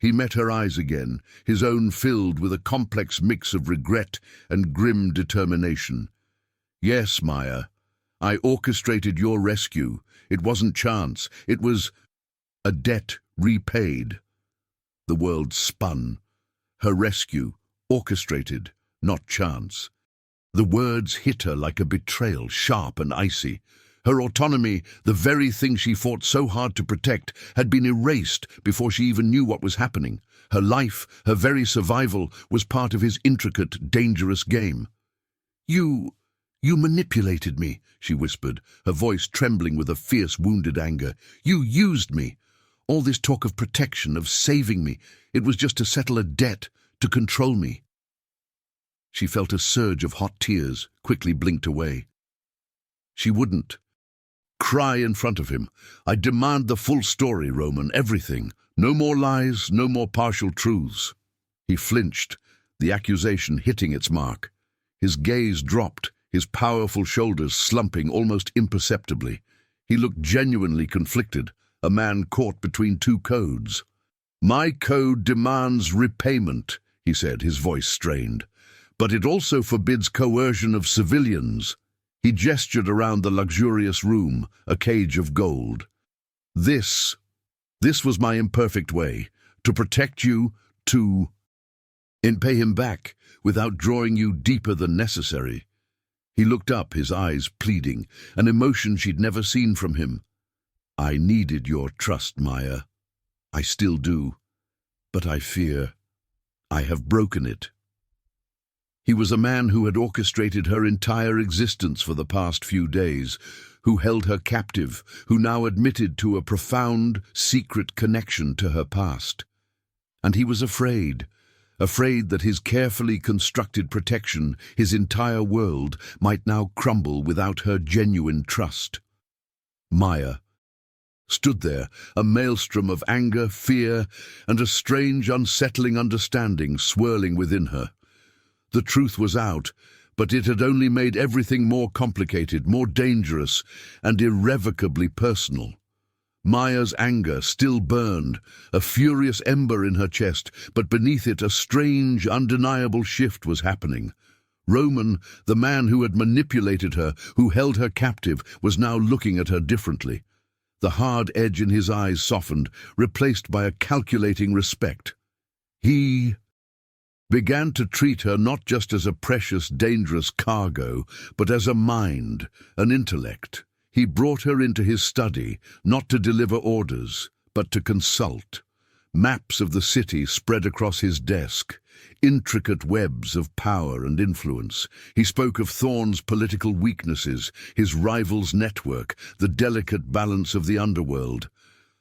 He met her eyes again, his own filled with a complex mix of regret and grim determination. "Yes, Maya, I orchestrated your rescue. It wasn't chance. It was a debt repaid." The world spun. Her rescue, orchestrated, not chance. The words hit her like a betrayal, sharp and icy. Her autonomy, the very thing she fought so hard to protect, had been erased before she even knew what was happening. Her life, her very survival, was part of his intricate, dangerous game. You manipulated me," she whispered, her voice trembling with a fierce, wounded anger. "You used me. All this talk of protection, of saving me, it was just to settle a debt, to control me." She felt a surge of hot tears, quickly blinked away. She wouldn't cry in front of him. "I demand the full story, Roman, everything. No more lies, no more partial truths." He flinched, the accusation hitting its mark. His gaze dropped, his powerful shoulders slumping almost imperceptibly. He looked genuinely conflicted, a man caught between two codes. "My code demands repayment," he said, his voice strained. "But it also forbids coercion of civilians." He gestured around the luxurious room, a cage of gold. This was my imperfect way, to protect you, and pay him back, without drawing you deeper than necessary." He looked up, his eyes pleading, an emotion she'd never seen from him. "I needed your trust, Maya. I still do. But I fear I have broken it." He was a man who had orchestrated her entire existence for the past few days, who held her captive, who now admitted to a profound, secret connection to her past. And he was afraid that his carefully constructed protection, his entire world, might now crumble without her genuine trust. Maya stood there, a maelstrom of anger, fear, and a strange, unsettling understanding swirling within her. The truth was out, but it had only made everything more complicated, more dangerous, and irrevocably personal. Maya's anger still burned, a furious ember in her chest, but beneath it a strange, undeniable shift was happening. Roman, the man who had manipulated her, who held her captive, was now looking at her differently. The hard edge in his eyes softened, replaced by a calculating respect. He began to treat her not just as a precious, dangerous cargo, but as a mind, an intellect. He brought her into his study, not to deliver orders, but to consult. Maps of the city spread across his desk, intricate webs of power and influence. He spoke of Thorne's political weaknesses, his rival's network, the delicate balance of the underworld.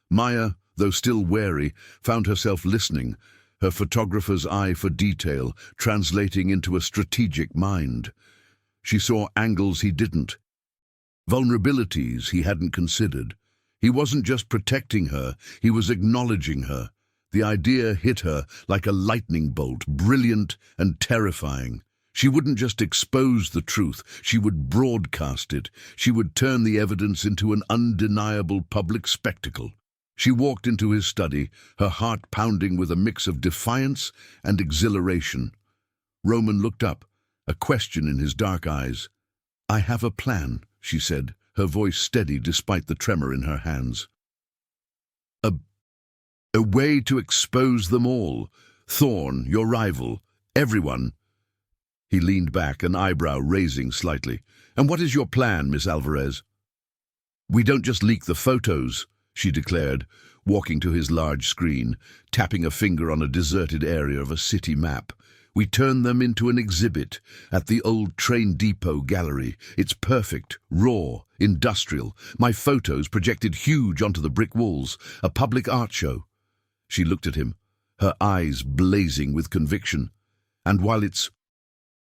Maya, though still wary, found herself listening, her photographer's eye for detail translating into a strategic mind. She saw angles he didn't, vulnerabilities he hadn't considered. He wasn't just protecting her, he was acknowledging her. The idea hit her like a lightning bolt, brilliant and terrifying. She wouldn't just expose the truth, she would broadcast it. She would turn the evidence into an undeniable public spectacle. She walked into his study, her heart pounding with a mix of defiance and exhilaration. Roman looked up, a question in his dark eyes. "I have a plan," she said, her voice steady despite the tremor in her hands. A way to expose them all. Thorn, your rival, everyone." He leaned back, an eyebrow raising slightly. "And what is your plan, Miss Alvarez?" "We don't just leak the photos," she declared, walking to his large screen, tapping a finger on a deserted area of a city map. "We turn them into an exhibit at the old train depot gallery. It's perfect, raw, industrial. My photos projected huge onto the brick walls, a public art show." She looked at him, her eyes blazing with conviction. "And while it's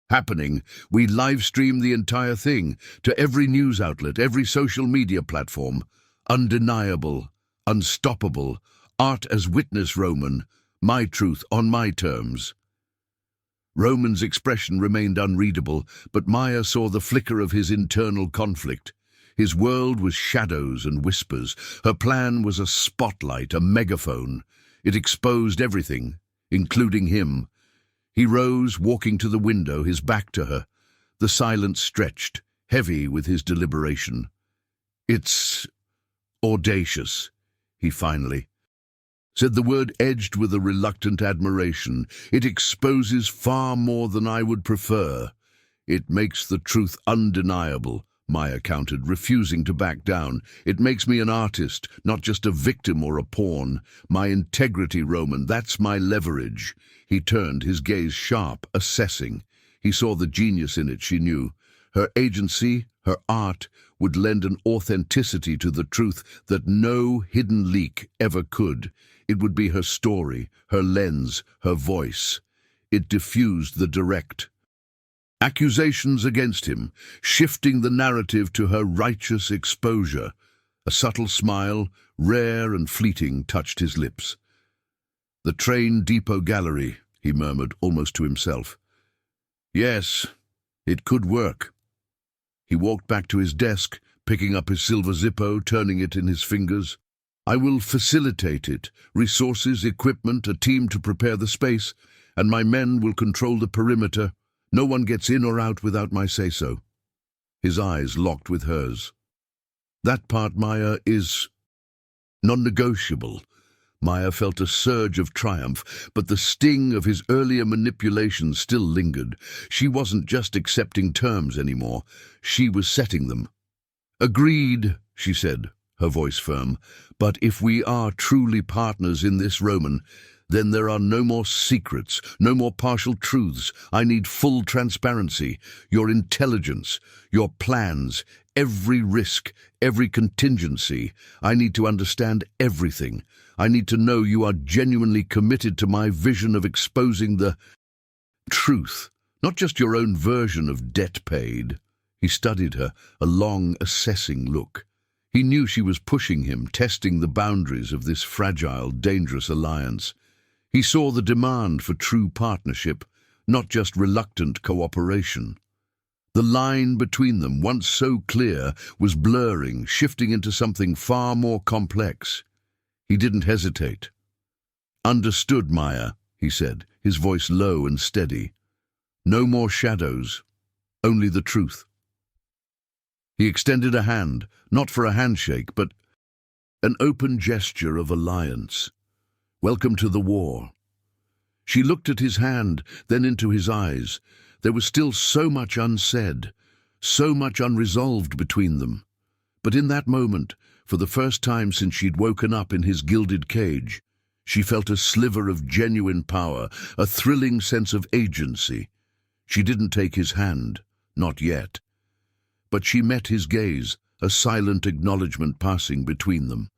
happening, we live-stream the entire thing to every news outlet, every social media platform. Undeniable, unstoppable, art as witness, Roman. My truth on my terms." Roman's expression remained unreadable, but Maya saw the flicker of his internal conflict. His world was shadows and whispers. Her plan was a spotlight, a megaphone. It exposed everything, including him. He rose, walking to the window, his back to her. The silence stretched, heavy with his deliberation. "It's audacious," he finally said, the word edged with a reluctant admiration. "It exposes far more than I would prefer." "It makes the truth undeniable," Maya countered, refusing to back down. "It makes me an artist, not just a victim or a pawn. My integrity, Roman, that's my leverage." He turned, his gaze sharp, assessing. He saw the genius in it, she knew. Her agency, her art, would lend an authenticity to the truth that no hidden leak ever could. It would be her story, her lens, her voice. It diffused the direct accusations against him, shifting the narrative to her righteous exposure. A subtle smile, rare and fleeting, touched his lips. "The train depot gallery," he murmured, almost to himself. "Yes, it could work." He walked back to his desk, picking up his silver Zippo, turning it in his fingers. "I will facilitate it. Resources, equipment, a team to prepare the space, and my men will control the perimeter. No one gets in or out without my say-so." His eyes locked with hers. "That part, Maya, is non-negotiable." Maya felt a surge of triumph, but the sting of his earlier manipulation still lingered. She wasn't just accepting terms anymore. She was setting them. "Agreed," she said, her voice firm. "But if we are truly partners in this, Roman, then there are no more secrets, no more partial truths. I need full transparency. Your intelligence, your plans, every risk, every contingency. I need to understand everything. I need to know you are genuinely committed to my vision of exposing the truth, not just your own version of debt paid." He studied her, a long, assessing look. He knew she was pushing him, testing the boundaries of this fragile, dangerous alliance. He saw the demand for true partnership, not just reluctant cooperation. The line between them, once so clear, was blurring, shifting into something far more complex. He didn't hesitate. "Understood, Maya," he said, his voice low and steady. "No more shadows, only the truth." He extended a hand, not for a handshake, but an open gesture of alliance. "Welcome to the war." She looked at his hand, then into his eyes. There was still so much unsaid, so much unresolved between them. But in that moment, for the first time since she'd woken up in his gilded cage, she felt a sliver of genuine power, a thrilling sense of agency. She didn't take his hand, not yet. But she met his gaze, a silent acknowledgement passing between them.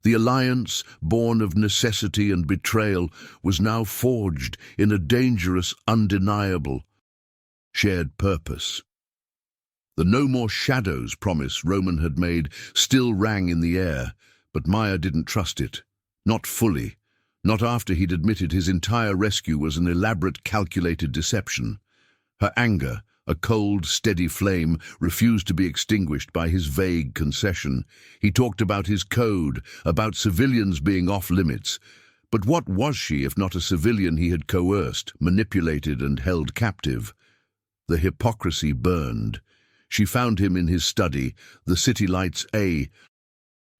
The alliance, born of necessity and betrayal, was now forged in a dangerous, undeniable, shared purpose. The "no more shadows" promise Roman had made still rang in the air, but Maya didn't trust it. Not fully. Not after he'd admitted his entire rescue was an elaborate, calculated deception. Her anger, a cold, steady flame, refused to be extinguished by his vague concession. He talked about his code, about civilians being off-limits. But what was she if not a civilian he had coerced, manipulated, and held captive? The hypocrisy burned. She found him in his study, the city lights a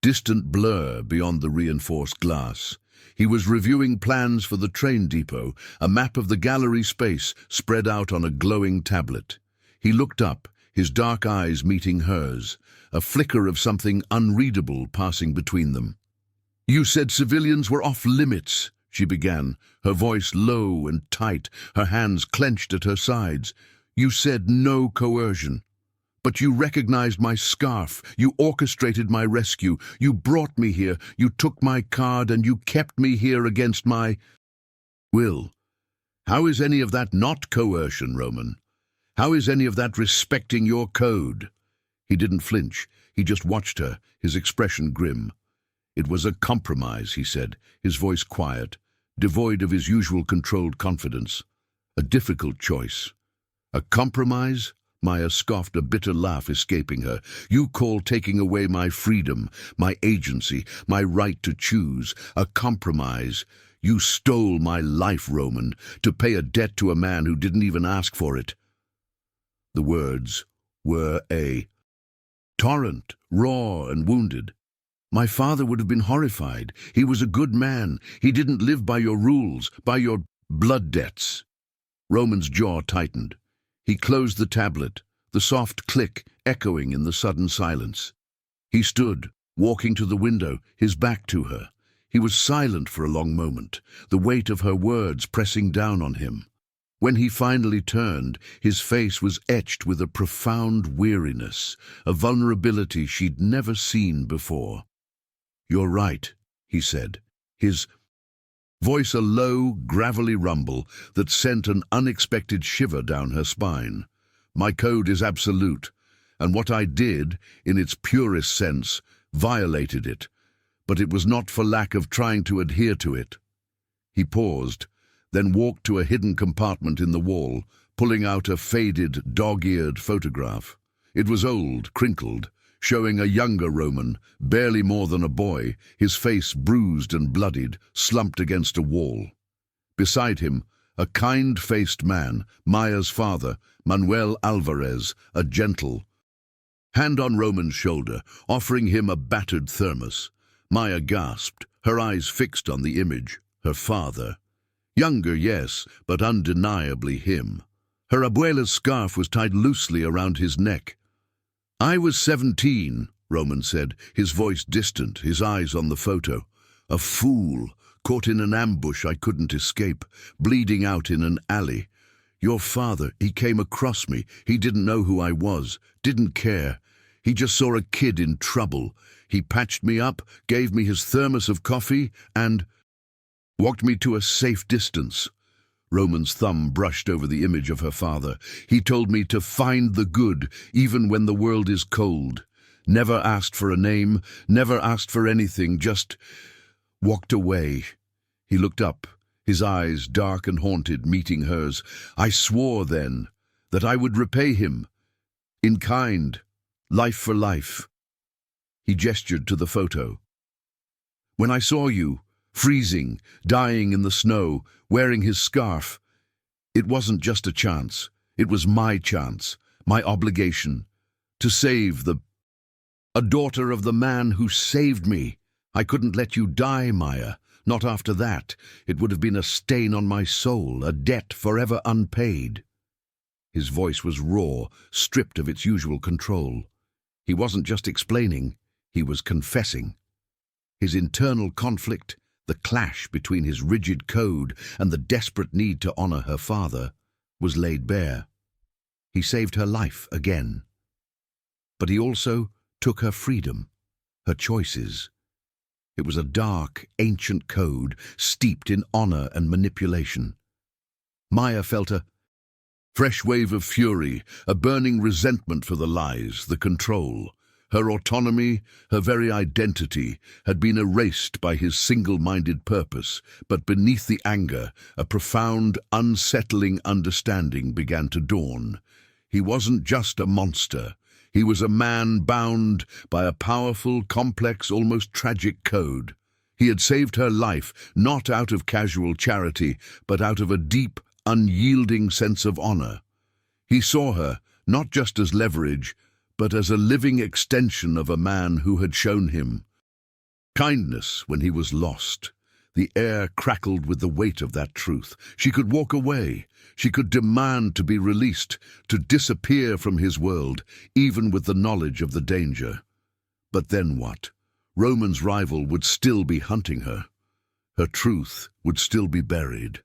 distant blur beyond the reinforced glass. He was reviewing plans for the train depot, a map of the gallery space spread out on a glowing tablet. He looked up, his dark eyes meeting hers, a flicker of something unreadable passing between them. "You said civilians were off-limits," she began, her voice low and tight, her hands clenched at her sides. "You said no coercion. But you recognized my scarf, you orchestrated my rescue, you brought me here, you took my card, and you kept me here against my will. How is any of that not coercion, Roman? How is any of that respecting your code?" He didn't flinch, he just watched her, his expression grim. "It was a compromise," he said, his voice quiet, devoid of his usual controlled confidence. "A difficult choice." "A compromise?" Maya scoffed, a bitter laugh escaping her. "You call taking away my freedom, my agency, my right to choose, a compromise? You stole my life, Roman, to pay a debt to a man who didn't even ask for it." The words were a torrent, raw and wounded. "My father would have been horrified. He was a good man. He didn't live by your rules, by your blood debts." Roman's jaw tightened. He closed the tablet, the soft click echoing in the sudden silence. He stood, walking to the window, his back to her. He was silent for a long moment, the weight of her words pressing down on him. When he finally turned, his face was etched with a profound weariness, a vulnerability she'd never seen before. "You're right," he said, his voice a low, gravelly rumble that sent an unexpected shiver down her spine. "My code is absolute, and what I did, in its purest sense, violated it, but it was not for lack of trying to adhere to it." He paused, then walked to a hidden compartment in the wall, pulling out a faded, dog-eared photograph. It was old, crinkled, showing a younger Roman, barely more than a boy, his face bruised and bloodied, slumped against a wall. Beside him, a kind-faced man, Maya's father, Manuel Alvarez, a gentle, hand on Roman's shoulder, offering him a battered thermos. Maya gasped, her eyes fixed on the image. Her father. Younger, yes, but undeniably him. Her abuela's scarf was tied loosely around his neck. "I was 17, Roman said, his voice distant, his eyes on the photo. "A fool, caught in an ambush I couldn't escape, bleeding out in an alley. Your father, he came across me. He didn't know who I was, didn't care. He just saw a kid in trouble. He patched me up, gave me his thermos of coffee, and walked me to a safe distance." Roman's thumb brushed over the image of her father. "He told me to find the good, even when the world is cold. Never asked for a name, never asked for anything, just walked away." He looked up, his eyes dark and haunted, meeting hers. "I swore then that I would repay him, in kind, life for life." He gestured to the photo. "When I saw you, freezing, dying in the snow, wearing his scarf, it wasn't just a chance. It was my chance, my obligation, to save a daughter of the man who saved me. I couldn't let you die, Maya. Not after that. It would have been a stain on my soul, a debt forever unpaid." His voice was raw, stripped of its usual control. He wasn't just explaining, he was confessing. His internal conflict, the clash between his rigid code and the desperate need to honor her father, was laid bare. He saved her life again. But he also took her freedom, her choices. It was a dark, ancient code steeped in honor and manipulation. Maya felt a Fresh wave of fury, a burning resentment for the lies, the control. Her autonomy, her very identity, had been erased by his single-minded purpose, but beneath the anger, a profound, unsettling understanding began to dawn. He wasn't just a monster. He was a man bound by a powerful, complex, almost tragic code. He had saved her life, not out of casual charity, but out of a deep, unyielding sense of honor. He saw her, not just as leverage, but as a living extension of a man who had shown him kindness when he was lost. The air crackled with the weight of that truth. She could walk away. She could demand to be released, to disappear from his world, even with the knowledge of the danger. But then what? Roman's rival would still be hunting her. Her truth would still be buried.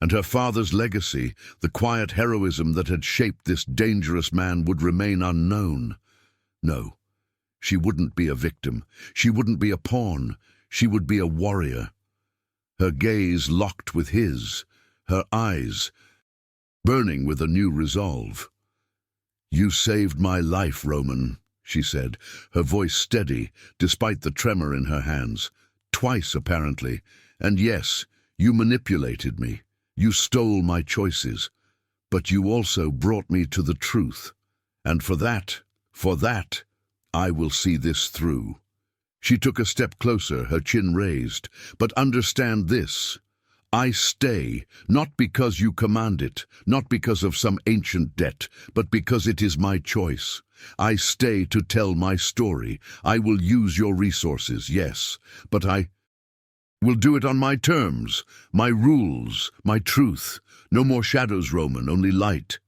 And her father's legacy, the quiet heroism that had shaped this dangerous man, would remain unknown. No, she wouldn't be a victim. She wouldn't be a pawn. She would be a warrior. Her gaze locked with his, her eyes burning with a new resolve. "You saved my life, Roman," she said, her voice steady, despite the tremor in her hands. "Twice, apparently. And yes, you manipulated me. You stole my choices, but you also brought me to the truth. And for that, I will see this through." She took a step closer, her chin raised. "But understand this. I stay, not because you command it, not because of some ancient debt, but because it is my choice. I stay to tell my story. I will use your resources, yes, but I will do it on my terms, my rules, my truth. No more shadows, Roman, only light."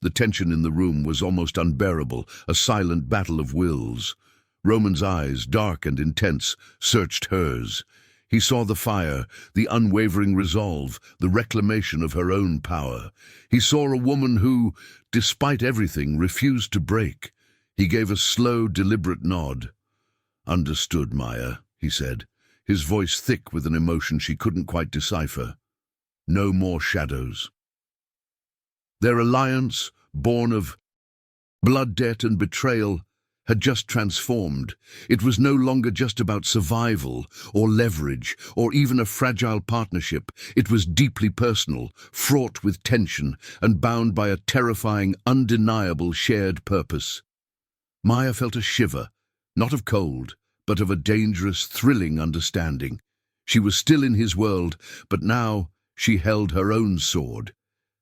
The tension in the room was almost unbearable, a silent battle of wills. Roman's eyes, dark and intense, searched hers. He saw the fire, the unwavering resolve, the reclamation of her own power. He saw a woman who, despite everything, refused to break. He gave a slow, deliberate nod. "Understood, Maya," he said, his voice thick with an emotion she couldn't quite decipher. No more shadows. Their alliance, born of blood debt and betrayal, had just transformed. It was no longer just about survival or leverage or even a fragile partnership. It was deeply personal, fraught with tension, and bound by a terrifying, undeniable shared purpose. Maya felt a shiver, not of cold, but of a dangerous, thrilling understanding. She was still in his world, but now she held her own sword.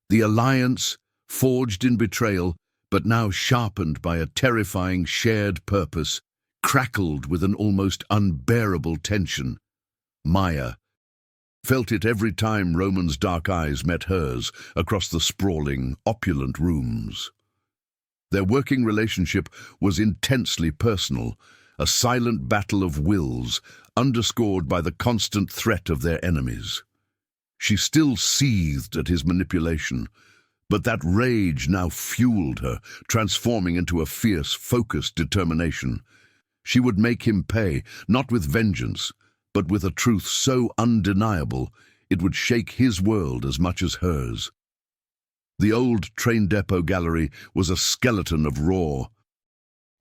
The alliance, forged in betrayal, but now sharpened by a terrifying shared purpose, crackled with an almost unbearable tension. Maya felt it every time Roman's dark eyes met hers across the sprawling, opulent rooms. Their working relationship was intensely personal, a silent battle of wills, underscored by the constant threat of their enemies. She still seethed at his manipulation, but that rage now fueled her, transforming into a fierce, focused determination. She would make him pay, not with vengeance, but with a truth so undeniable it would shake his world as much as hers. The old train depot gallery was a skeleton of raw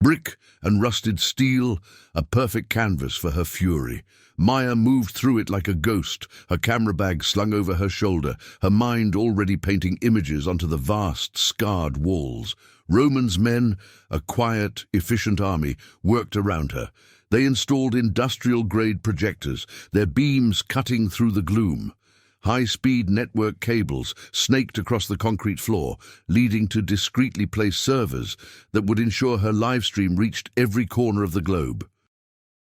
brick and rusted steel, a perfect canvas for her fury. Maya moved through it like a ghost, her camera bag slung over her shoulder, her mind already painting images onto the vast, scarred walls. Roman's men, a quiet, efficient army, worked around her. They installed industrial-grade projectors, their beams cutting through the gloom. High-speed network cables snaked across the concrete floor, leading to discreetly placed servers that would ensure her live stream reached every corner of the globe.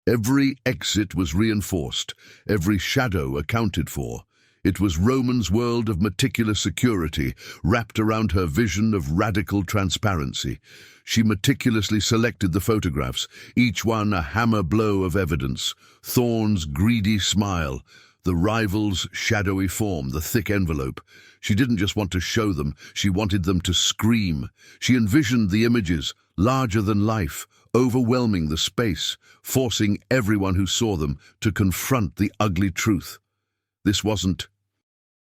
Every exit was reinforced, every shadow accounted for. It was Roman's world of meticulous security, wrapped around her vision of radical transparency. She meticulously selected the photographs, each one a hammer blow of evidence. Thorne's greedy smile, the rival's shadowy form, the thick envelope. She didn't just want to show them, she wanted them to scream. She envisioned the images, larger than life, overwhelming the space, forcing everyone who saw them to confront the ugly truth. This wasn't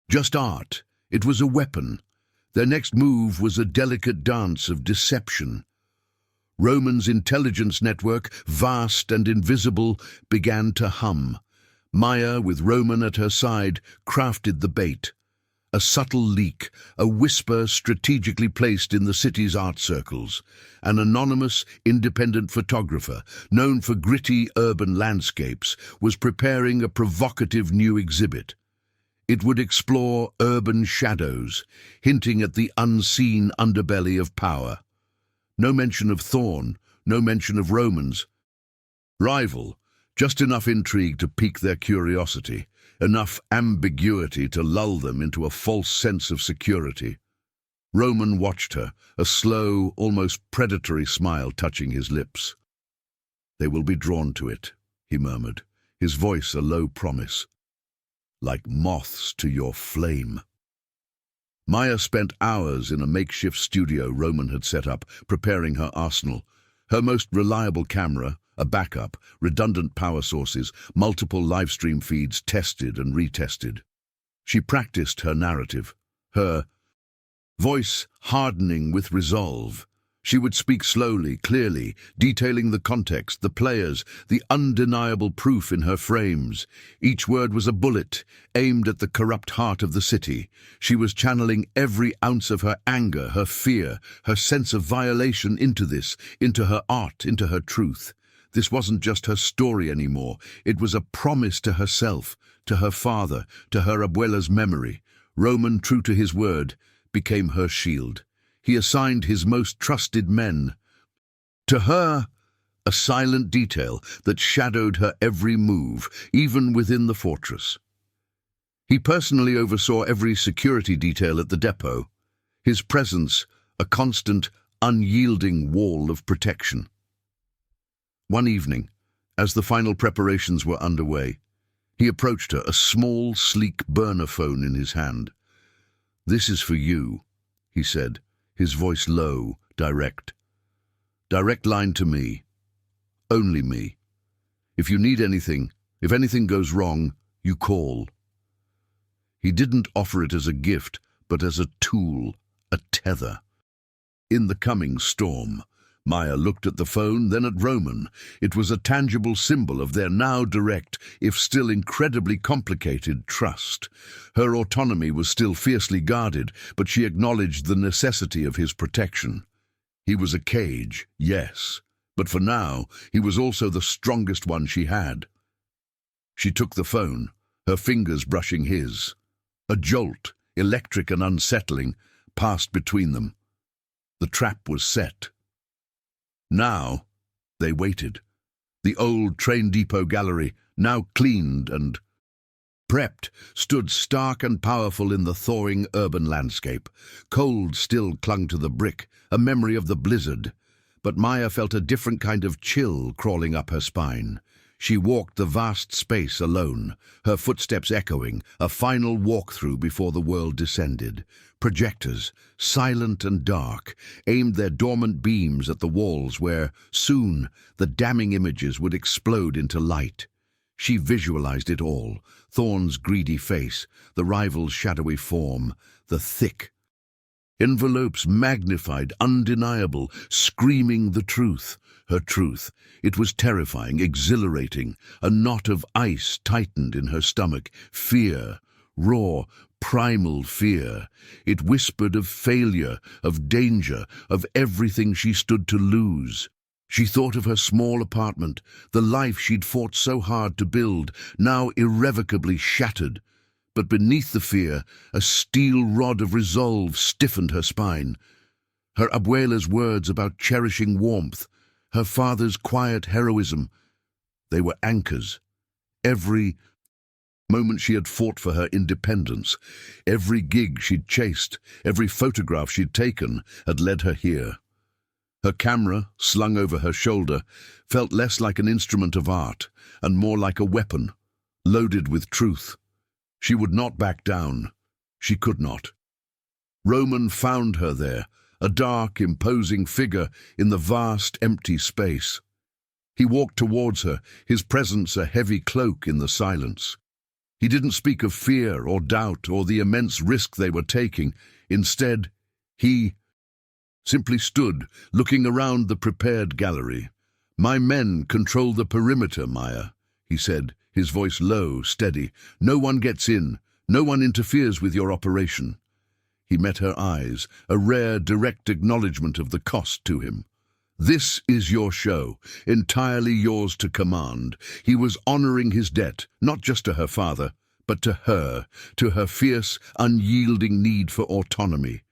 just art, it was a weapon. Their next move was a delicate dance of deception. Roman's intelligence network, vast and invisible, began to hum. Maya, with Roman at her side, crafted the bait. A subtle leak, a whisper strategically placed in the city's art circles. An anonymous, independent photographer, known for gritty urban landscapes, was preparing a provocative new exhibit. It would explore urban shadows, hinting at the unseen underbelly of power. No mention of Thorn, no mention of Romans. Rival, just enough intrigue to pique their curiosity, enough ambiguity to lull them into a false sense of security. Roman watched her, a slow, almost predatory smile touching his lips. "They will be drawn to it," he murmured, his voice a low promise. "Like moths to your flame." Maya spent hours in a makeshift studio Roman had set up, preparing her arsenal. Her most reliable camera, a backup, redundant power sources, multiple livestream feeds tested and retested. She practiced her narrative, her voice hardening with resolve. She would speak slowly, clearly, detailing the context, the players, the undeniable proof in her frames. Each word was a bullet, aimed at the corrupt heart of the city. She was channeling every ounce of her anger, her fear, her sense of violation into this, into her art, into her truth. This wasn't just her story anymore. It was a promise to herself, to her father, to her abuela's memory. Roman, true to his word, became her shield. He assigned his most trusted men. To her, a silent detail that shadowed her every move, even within the fortress. He personally oversaw every security detail at the depot, his presence a constant, unyielding wall of protection. One evening, as the final preparations were underway, he approached her, a small, sleek burner phone in his hand. "This is for you," he said, his voice low, direct. "Direct line to me. Only me. If you need anything, if anything goes wrong, you call." He didn't offer it as a gift, but as a tool, a tether. In the coming storm, Maya looked at the phone, then at Roman. It was a tangible symbol of their now direct, if still incredibly complicated, trust. Her autonomy was still fiercely guarded, but she acknowledged the necessity of his protection. He was a cage, yes, but for now, he was also the strongest one she had. She took the phone, her fingers brushing his. A jolt, electric and unsettling, passed between them. The trap was set. Now, they waited. The old train depot gallery, now cleaned and prepped, stood stark and powerful in the thawing urban landscape. Cold still clung to the brick, a memory of the blizzard. But Maya felt a different kind of chill crawling up her spine. She walked the vast space alone, her footsteps echoing, a final walkthrough before the world descended. Projectors, silent and dark, aimed their dormant beams at the walls where, soon, the damning images would explode into light. She visualized it all, Thorn's greedy face, the rival's shadowy form, the thick envelopes magnified, undeniable, screaming the truth. Her truth. It was terrifying, exhilarating. A knot of ice tightened in her stomach. Fear, raw, primal fear. It whispered of failure, of danger, of everything she stood to lose. She thought of her small apartment, the life she'd fought so hard to build, now irrevocably shattered. But beneath the fear, a steel rod of resolve stiffened her spine. Her abuela's words about cherishing warmth, her father's quiet heroism, they were anchors. Every moment she had fought for her independence, every gig she'd chased, every photograph she'd taken had led her here. Her camera, slung over her shoulder, felt less like an instrument of art and more like a weapon, loaded with truth. She would not back down. She could not. Roman found her there, a dark, imposing figure in the vast, empty space. He walked towards her, his presence a heavy cloak in the silence. He didn't speak of fear or doubt or the immense risk they were taking. Instead, He simply stood, looking around the prepared gallery. "My men control the perimeter, Maya," he said, his voice low, steady. "No one gets in. No one interferes with your operation." He met her eyes, a rare, direct acknowledgement of the cost to him. "This is your show, entirely yours to command." He was honoring his debt, not just to her father, but to her fierce, unyielding need for autonomy.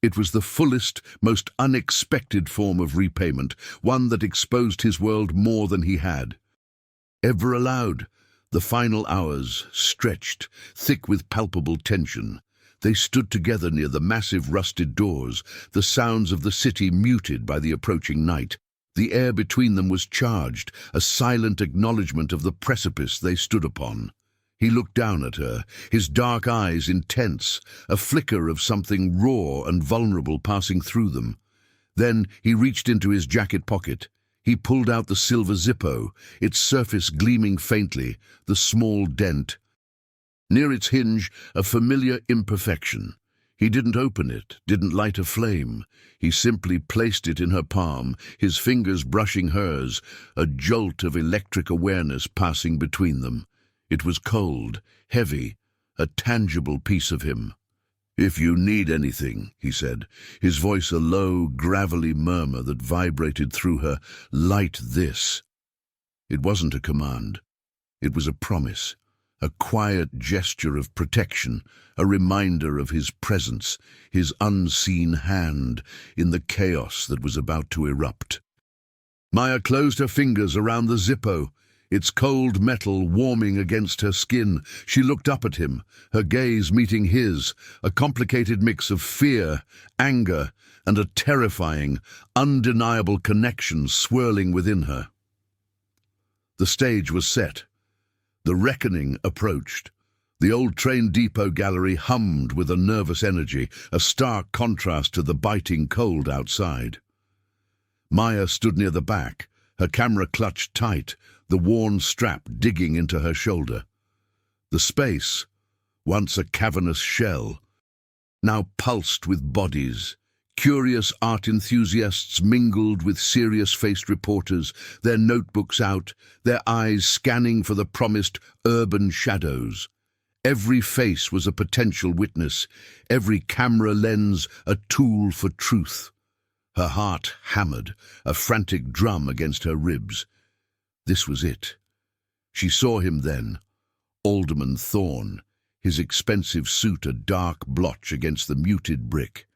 It was the fullest, most unexpected form of repayment, one that exposed his world more than he had ever allowed. The final hours stretched, thick with palpable tension. They stood together near the massive rusted doors, the sounds of the city muted by the approaching night. The air between them was charged, a silent acknowledgement of the precipice they stood upon. He looked down at her, his dark eyes intense, a flicker of something raw and vulnerable passing through them. Then he reached into his jacket pocket. He pulled out the silver Zippo, its surface gleaming faintly, the small dent. Near its hinge, a familiar imperfection. He didn't open it, didn't light a flame. He simply placed it in her palm, his fingers brushing hers, a jolt of electric awareness passing between them. It was cold, heavy, a tangible piece of him. "If you need anything," he said, his voice a low, gravelly murmur that vibrated through her, "light this." It wasn't a command. It was a promise. A quiet gesture of protection, a reminder of his presence, his unseen hand in the chaos that was about to erupt. Maya closed her fingers around the Zippo, its cold metal warming against her skin. She looked up at him, her gaze meeting his, a complicated mix of fear, anger, and a terrifying, undeniable connection swirling within her. The stage was set. The reckoning approached. The old train depot gallery hummed with a nervous energy, a stark contrast to the biting cold outside. Maya stood near the back, her camera clutched tight, the worn strap digging into her shoulder. The space, once a cavernous shell, now pulsed with bodies. Curious art enthusiasts mingled with serious-faced reporters, their notebooks out, their eyes scanning for the promised urban shadows. Every face was a potential witness, every camera lens a tool for truth. Her heart hammered, a frantic drum against her ribs. This was it. She saw him then, Alderman Thorne, his expensive suit a dark blotch against the muted brick.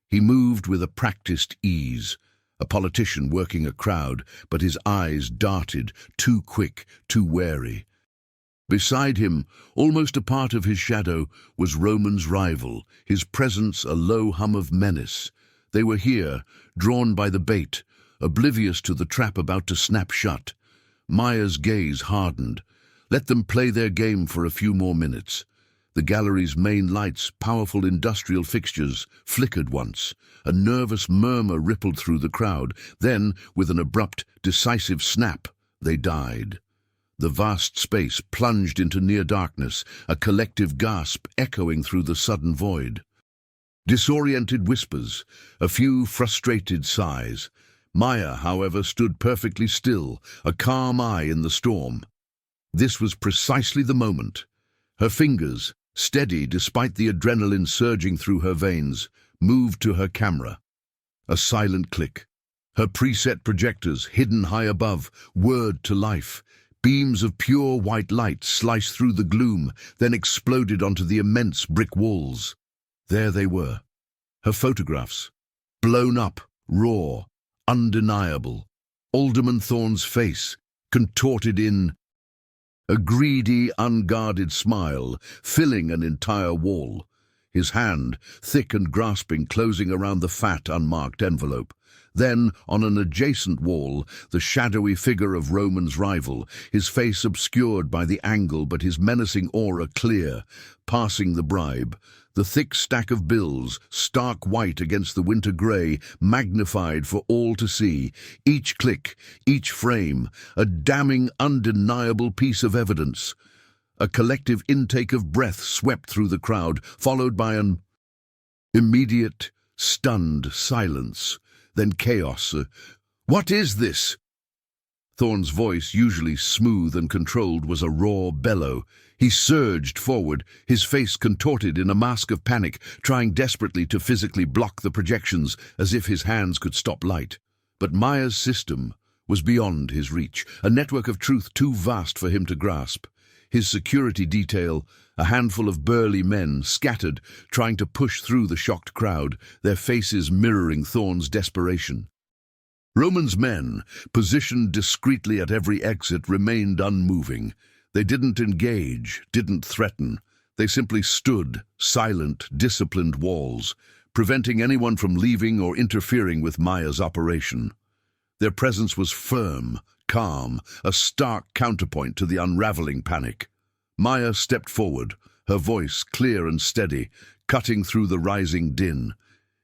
He moved with a practiced ease, a politician working a crowd, but his eyes darted, too quick, too wary. Beside him, almost a part of his shadow, was Roman's rival, his presence a low hum of menace. They were here, drawn by the bait, oblivious to the trap about to snap shut. Maya's gaze hardened. Let them play their game for a few more minutes. The gallery's main lights, powerful industrial fixtures, flickered once. A nervous murmur rippled through the crowd. Then, with an abrupt, decisive snap, they died. The vast space plunged into near darkness, a collective gasp echoing through the sudden void. Disoriented whispers, a few frustrated sighs. Maya, however, stood perfectly still, a calm eye in the storm. This was precisely the moment. Her fingers, steady despite the adrenaline surging through her veins, moved to her camera. A silent click. Her preset projectors, hidden high above, whirred to life. Beams of pure white light sliced through the gloom, then exploded onto the immense brick walls. There they were. Her photographs. Blown up, raw, undeniable. Alderman Thorne's face, contorted in a greedy, unguarded smile, filling an entire wall. His hand, thick and grasping, closing around the fat, unmarked envelope. Then, on an adjacent wall, the shadowy figure of Roman's rival, his face obscured by the angle but his menacing aura clear, passing the bribe. The thick stack of bills, stark white against the winter grey, magnified for all to see. Each click, each frame, a damning, undeniable piece of evidence. A collective intake of breath swept through the crowd, followed by an immediate, Stunned silence, then chaos. "What is this?" Thorne's voice, usually smooth and controlled, was a raw bellow. He surged forward, his face contorted in a mask of panic, trying desperately to physically block the projections, as if his hands could stop light. But Maya's system was beyond his reach, a network of truth too vast for him to grasp. His security detail, a handful of burly men, scattered, trying to push through the shocked crowd, their faces mirroring Thorne's desperation. Roman's men, positioned discreetly at every exit, remained unmoving. They didn't engage, didn't threaten. They simply stood, silent, disciplined walls, preventing anyone from leaving or interfering with Maya's operation. Their presence was firm, calm, a stark counterpoint to the unraveling panic. Maya stepped forward, her voice clear and steady, cutting through the rising din.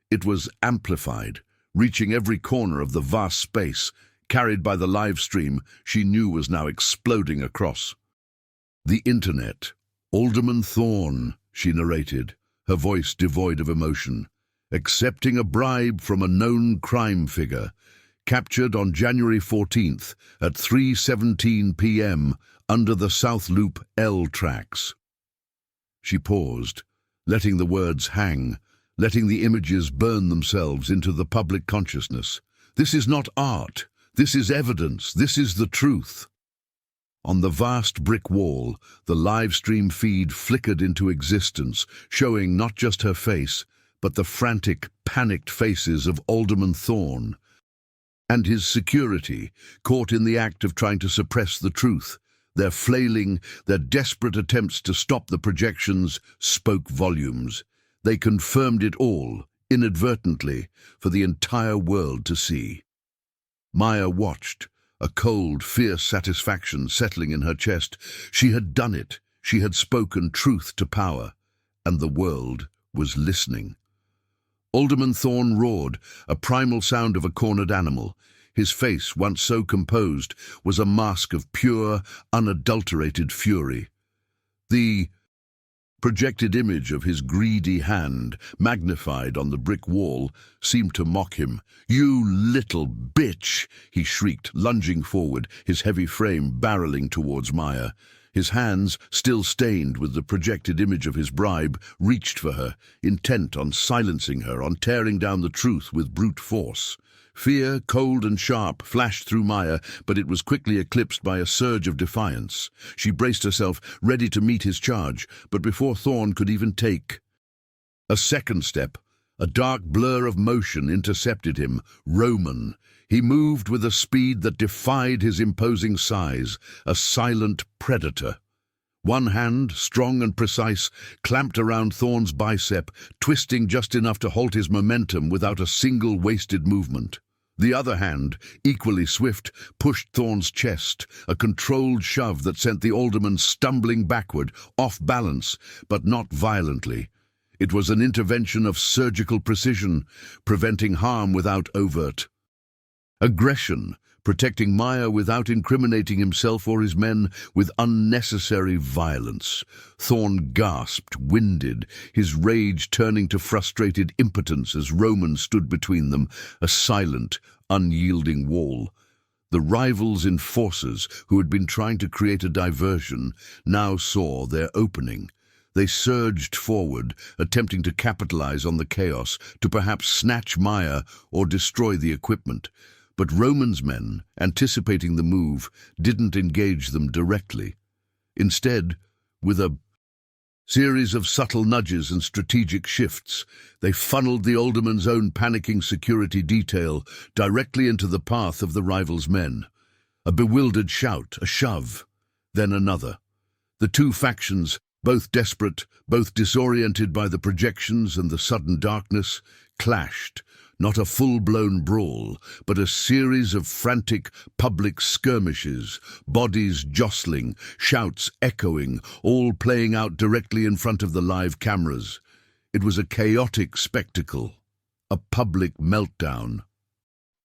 It was amplified, reaching every corner of the vast space, carried by the live stream she knew was now exploding across. "The internet. Alderman Thorne," she narrated, her voice devoid of emotion, "accepting a bribe from a known crime figure, captured on January 14th at 3:17 p.m. under the South Loop L tracks." She paused, letting the words hang, letting the images burn themselves into the public consciousness. This is not art. This is evidence. This is the truth. On the vast brick wall, the live stream feed flickered into existence, showing not just her face, but the frantic, panicked faces of Alderman Thorne and his security, caught in the act of trying to suppress the truth. Their flailing, their desperate attempts to stop the projections spoke volumes. They confirmed it all, inadvertently, for the entire world to see. Maya watched, a cold, fierce satisfaction settling in her chest. She had done it. She had spoken truth to power, and the world was listening. Alderman Thorne roared, a primal sound of a cornered animal. His face, once so composed, was a mask of pure, unadulterated fury. The projected image of his greedy hand, magnified on the brick wall, seemed to mock him. "You little bitch!" he shrieked, lunging forward, his heavy frame barreling towards Maya. His hands, still stained with the projected image of his bribe, reached for her, intent on silencing her, on tearing down the truth with brute force. Fear, cold and sharp, flashed through Maya, but it was quickly eclipsed by a surge of defiance. She braced herself, ready to meet his charge, but before Thorne could even take a second step, a dark blur of motion intercepted him. Roman. He moved with a speed that defied his imposing size, a silent predator. One hand, strong and precise, clamped around Thorne's bicep, twisting just enough to halt his momentum without a single wasted movement. The other hand, equally swift, pushed Thorne's chest, a controlled shove that sent the alderman stumbling backward, off balance, but not violently. It was an intervention of surgical precision, preventing harm without overt aggression, protecting Maya without incriminating himself or his men with unnecessary violence. Thorne gasped, winded, his rage turning to frustrated impotence as Roman stood between them, a silent, unyielding wall. The rivals' enforcers, who had been trying to create a diversion, now saw their opening. They surged forward, attempting to capitalize on the chaos, to perhaps snatch Maya or destroy the equipment. But Roman's men, anticipating the move, didn't engage them directly. Instead, with a series of subtle nudges and strategic shifts, they funneled the alderman's own panicking security detail directly into the path of the rivals' men. A bewildered shout, a shove, then another. The two factions, both desperate, both disoriented by the projections and the sudden darkness, clashed. Not a full-blown brawl, but a series of frantic public skirmishes, bodies jostling, shouts echoing, all playing out directly in front of the live cameras. It was a chaotic spectacle, a public meltdown.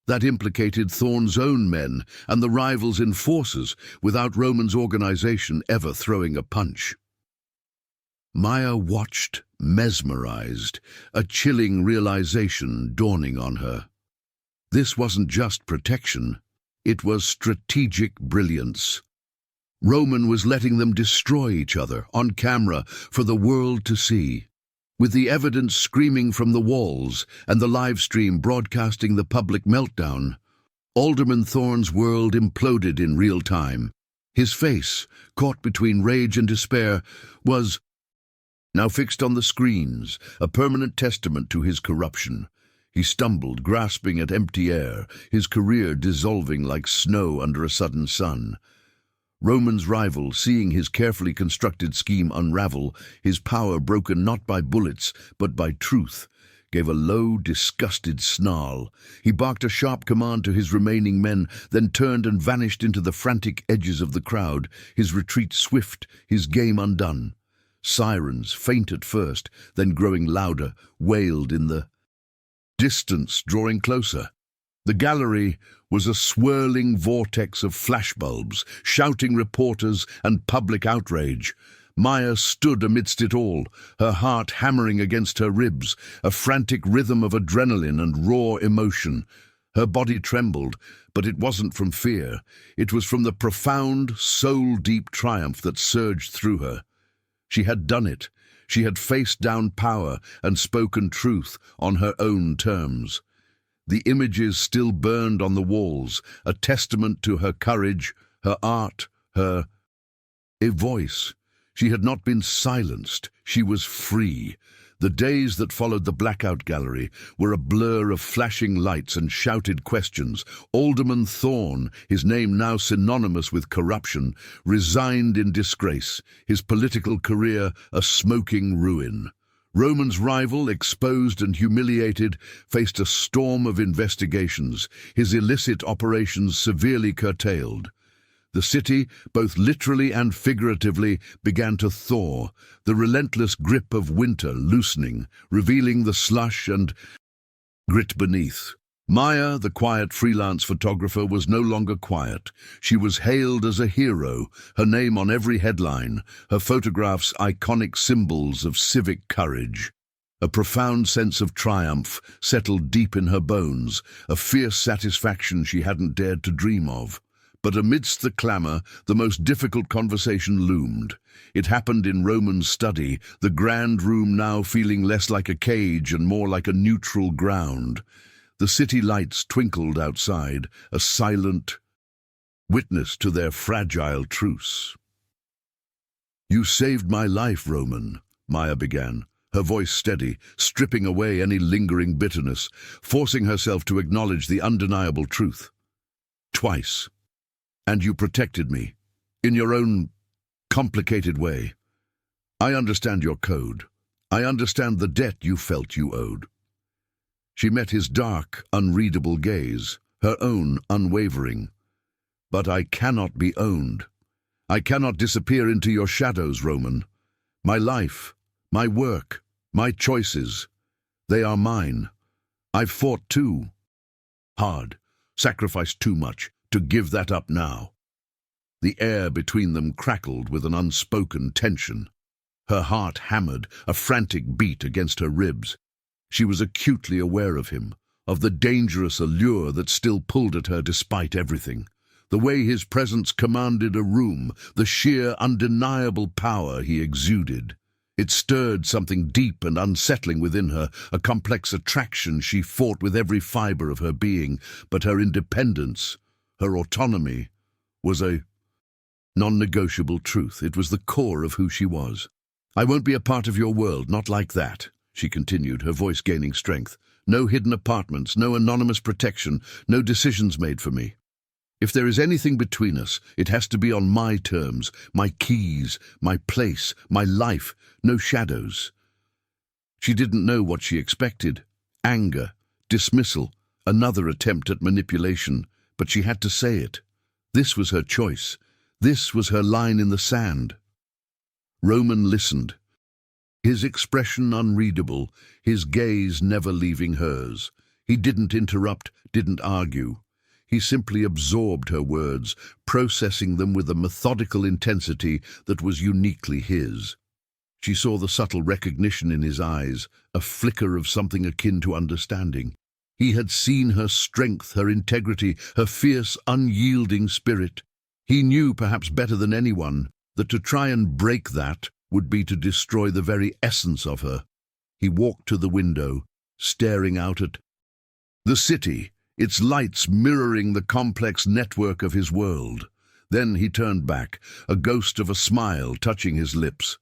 That implicated Thorne's own men and the rivals' enforcers, without Roman's organization ever throwing a punch. Maya watched, mesmerized, a chilling realization dawning on her. This wasn't just protection, it was strategic brilliance. Roman was letting them destroy each other, on camera, for the world to see. With the evidence screaming from the walls and the live stream broadcasting the public meltdown, Alderman Thorne's world imploded in real time. His face, caught between rage and despair, was now fixed on the screens, a permanent testament to his corruption. He stumbled, grasping at empty air, his career dissolving like snow under a sudden sun. Roman's rival, seeing his carefully constructed scheme unravel, his power broken not by bullets but by truth, gave a low, disgusted snarl. He barked a sharp command to his remaining men, then turned and vanished into the frantic edges of the crowd, his retreat swift, his game undone. Sirens, faint at first, then growing louder, wailed in the distance, drawing closer. The gallery was a swirling vortex of flashbulbs, shouting reporters, and public outrage. Maya stood amidst it all, her heart hammering against her ribs, a frantic rhythm of adrenaline and raw emotion. Her body trembled, but it wasn't from fear. It was from the profound, soul-deep triumph that surged through her. She had done it. She had faced down power and spoken truth on her own terms. The images still burned on the walls, a testament to her courage, her art, her voice. She had not been silenced. She was free. The days that followed the blackout gallery were a blur of flashing lights and shouted questions. Alderman Thorne, his name now synonymous with corruption, resigned in disgrace, his political career a smoking ruin. Roman's rival, exposed and humiliated, faced a storm of investigations, his illicit operations severely curtailed. The city, both literally and figuratively, began to thaw, the relentless grip of winter loosening, revealing the slush and grit beneath. Maya, the quiet freelance photographer, was no longer quiet. She was hailed as a hero, her name on every headline, her photographs iconic symbols of civic courage. A profound sense of triumph settled deep in her bones, a fierce satisfaction she hadn't dared to dream of. But amidst the clamour, the most difficult conversation loomed. It happened in Roman's study, the grand room now feeling less like a cage and more like a neutral ground. The city lights twinkled outside, a silent witness to their fragile truce. "You saved my life, Roman," Maya began, her voice steady, stripping away any lingering bitterness, forcing herself to acknowledge the undeniable truth. "Twice. And you protected me, in your own complicated way. I understand your code. I understand the debt you felt you owed." She met his dark, unreadable gaze, her own unwavering. "But I cannot be owned. I cannot disappear into your shadows, Roman. My life, my work, my choices, they are mine. I've fought too hard, sacrificed too much, to give that up now." The air between them crackled with an unspoken tension. Her heart hammered, a frantic beat against her ribs. She was acutely aware of him, of the dangerous allure that still pulled at her despite everything. The way his presence commanded a room, the sheer, undeniable power he exuded. It stirred something deep and unsettling within her, a complex attraction she fought with every fibre of her being, but her independence, her autonomy, was a non-negotiable truth. It was the core of who she was. "I won't be a part of your world, not like that," she continued, her voice gaining strength. "No hidden apartments, no anonymous protection, no decisions made for me. If there is anything between us, it has to be on my terms, my keys, my place, my life, no shadows." She didn't know what she expected. Anger, dismissal, another attempt at manipulation, but she had to say it. This was her choice. This was her line in the sand. Roman listened, his expression unreadable, his gaze never leaving hers. He didn't interrupt, didn't argue. He simply absorbed her words, processing them with a methodical intensity that was uniquely his. She saw the subtle recognition in his eyes, a flicker of something akin to understanding. He had seen her strength, her integrity, her fierce, unyielding spirit. He knew, perhaps better than anyone, that to try and break that would be to destroy the very essence of her. He walked to the window, staring out at the city, its lights mirroring the complex network of his world. Then he turned back, a ghost of a smile touching his lips.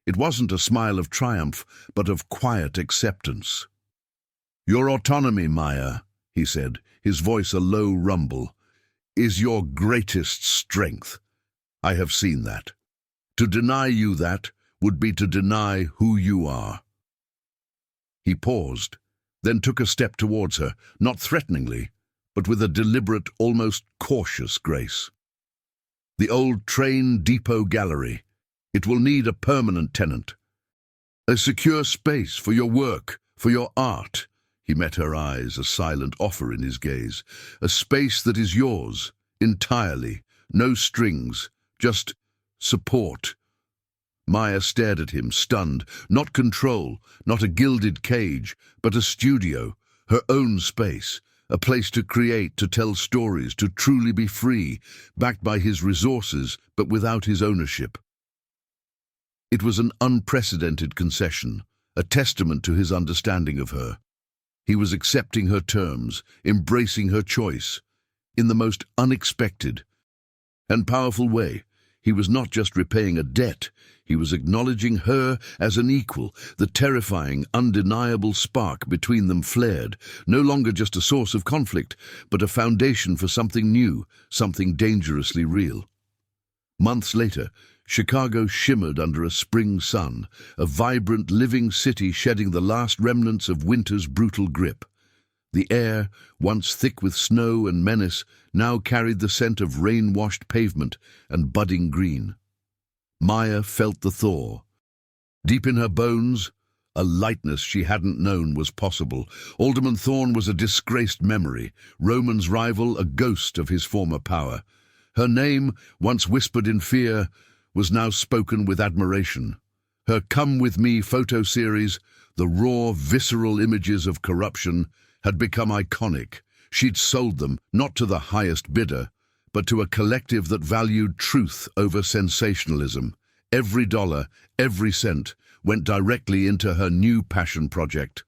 It wasn't a smile of triumph, but of quiet acceptance. "Your autonomy, Maya," he said, his voice a low rumble, "is your greatest strength. I have seen that. To deny you that would be to deny who you are." He paused, then took a step towards her, not threateningly, but with a deliberate, almost cautious grace. "The old train depot gallery. It will need a permanent tenant. A secure space for your work, for your art." He met her eyes, a silent offer in his gaze. "A space that is yours, entirely, no strings, just support." Maya stared at him, stunned. Not control, not a gilded cage, but a studio, her own space, a place to create, to tell stories, to truly be free, backed by his resources, but without his ownership. It was an unprecedented concession, a testament to his understanding of her. He was accepting her terms, embracing her choice, in the most unexpected and powerful way. He was not just repaying a debt, he was acknowledging her as an equal. The terrifying, undeniable spark between them flared, no longer just a source of conflict, but a foundation for something new, something dangerously real. Months later, Chicago shimmered under a spring sun, a vibrant, living city shedding the last remnants of winter's brutal grip. The air, once thick with snow and menace, now carried the scent of rain-washed pavement and budding green. Maya felt the thaw. Deep in her bones, a lightness she hadn't known was possible. Alderman Thorne was a disgraced memory, Roman's rival a ghost of his former power. Her name, once whispered in fear, was now spoken with admiration. Her Come With Me photo series, the raw, visceral images of corruption, had become iconic. She'd sold them, not to the highest bidder, but to a collective that valued truth over sensationalism. Every dollar, every cent, went directly into her new passion project.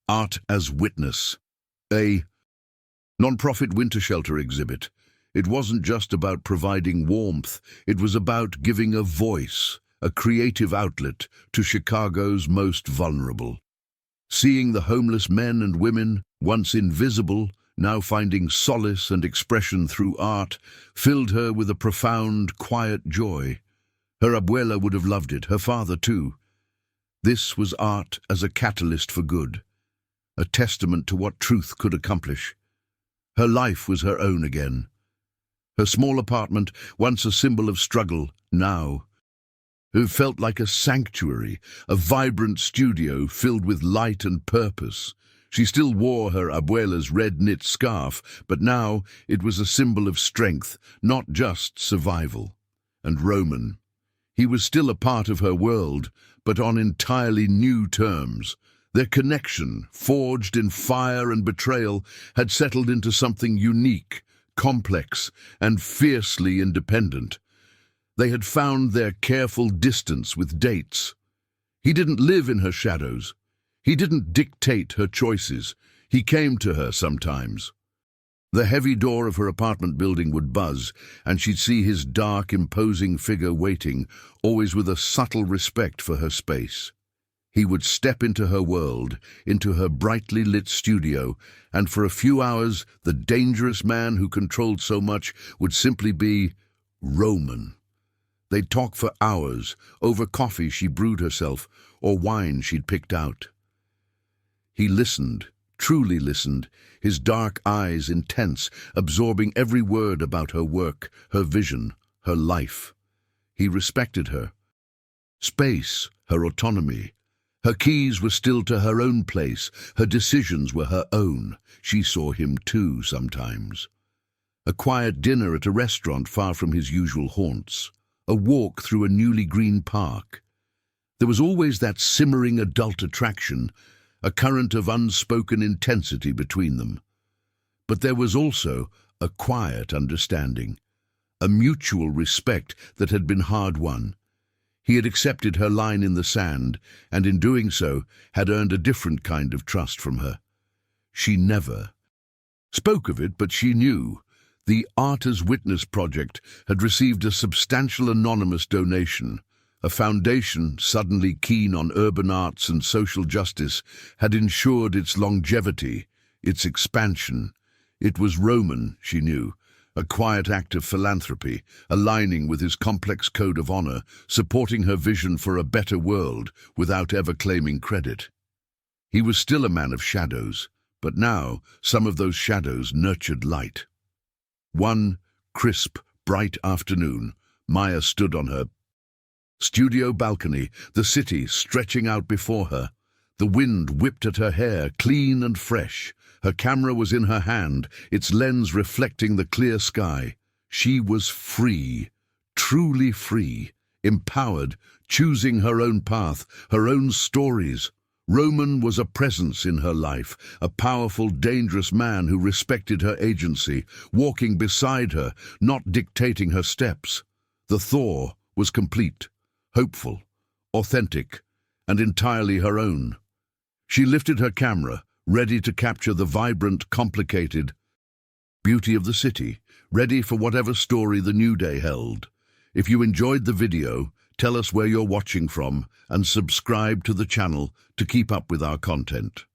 Art as Witness, a non-profit winter shelter exhibit. It wasn't just about providing warmth, it was about giving a voice, a creative outlet to Chicago's most vulnerable. Seeing the homeless men and women, once invisible, now finding solace and expression through art, filled her with a profound, quiet joy. Her abuela would have loved it, her father too. This was art as a catalyst for good, a testament to what truth could accomplish. Her life was her own again. Her small apartment, once a symbol of struggle, now it felt like a sanctuary, a vibrant studio filled with light and purpose. She still wore her abuela's red knit scarf, but now it was a symbol of strength, not just survival. And Roman, he was still a part of her world, but on entirely new terms. Their connection, forged in fire and betrayal, had settled into something unique, complex, and fiercely independent. They had found their careful distance with dates. He didn't live in her shadows. He didn't dictate her choices. He came to her sometimes. The heavy door of her apartment building would buzz, and she'd see his dark, imposing figure waiting, always with a subtle respect for her space. He would step into her world, into her brightly lit studio, and for a few hours, the dangerous man who controlled so much would simply be Roman. They'd talk for hours, over coffee she brewed herself, or wine she'd picked out. He listened, truly listened, his dark eyes intense, absorbing every word about her work, her vision, her life. He respected her space, her autonomy. Her keys were still to her own place, her decisions were her own. She saw him too sometimes. A quiet dinner at a restaurant far from his usual haunts. A walk through a newly green park. There was always that simmering adult attraction, a current of unspoken intensity between them. But there was also a quiet understanding, a mutual respect that had been hard-won. He had accepted her line in the sand, and in doing so had earned a different kind of trust from her. She never spoke of it, but she knew. The Art as Witness project had received a substantial anonymous donation. A foundation suddenly keen on urban arts and social justice had ensured its longevity, its expansion. It was Roman, she knew, a quiet act of philanthropy, aligning with his complex code of honor, supporting her vision for a better world without ever claiming credit. He was still a man of shadows, but now some of those shadows nurtured light. One crisp, bright afternoon, Maya stood on her studio balcony, the city stretching out before her. The wind whipped at her hair, clean and fresh. Her camera was in her hand, its lens reflecting the clear sky. She was free, truly free, empowered, choosing her own path, her own stories. Roman was a presence in her life, a powerful, dangerous man who respected her agency, walking beside her, not dictating her steps. The Thor was complete, hopeful, authentic, and entirely her own. She lifted her camera, ready to capture the vibrant, complicated beauty of the city, ready for whatever story the new day held. If you enjoyed the video, tell us where you're watching from and subscribe to the channel to keep up with our content.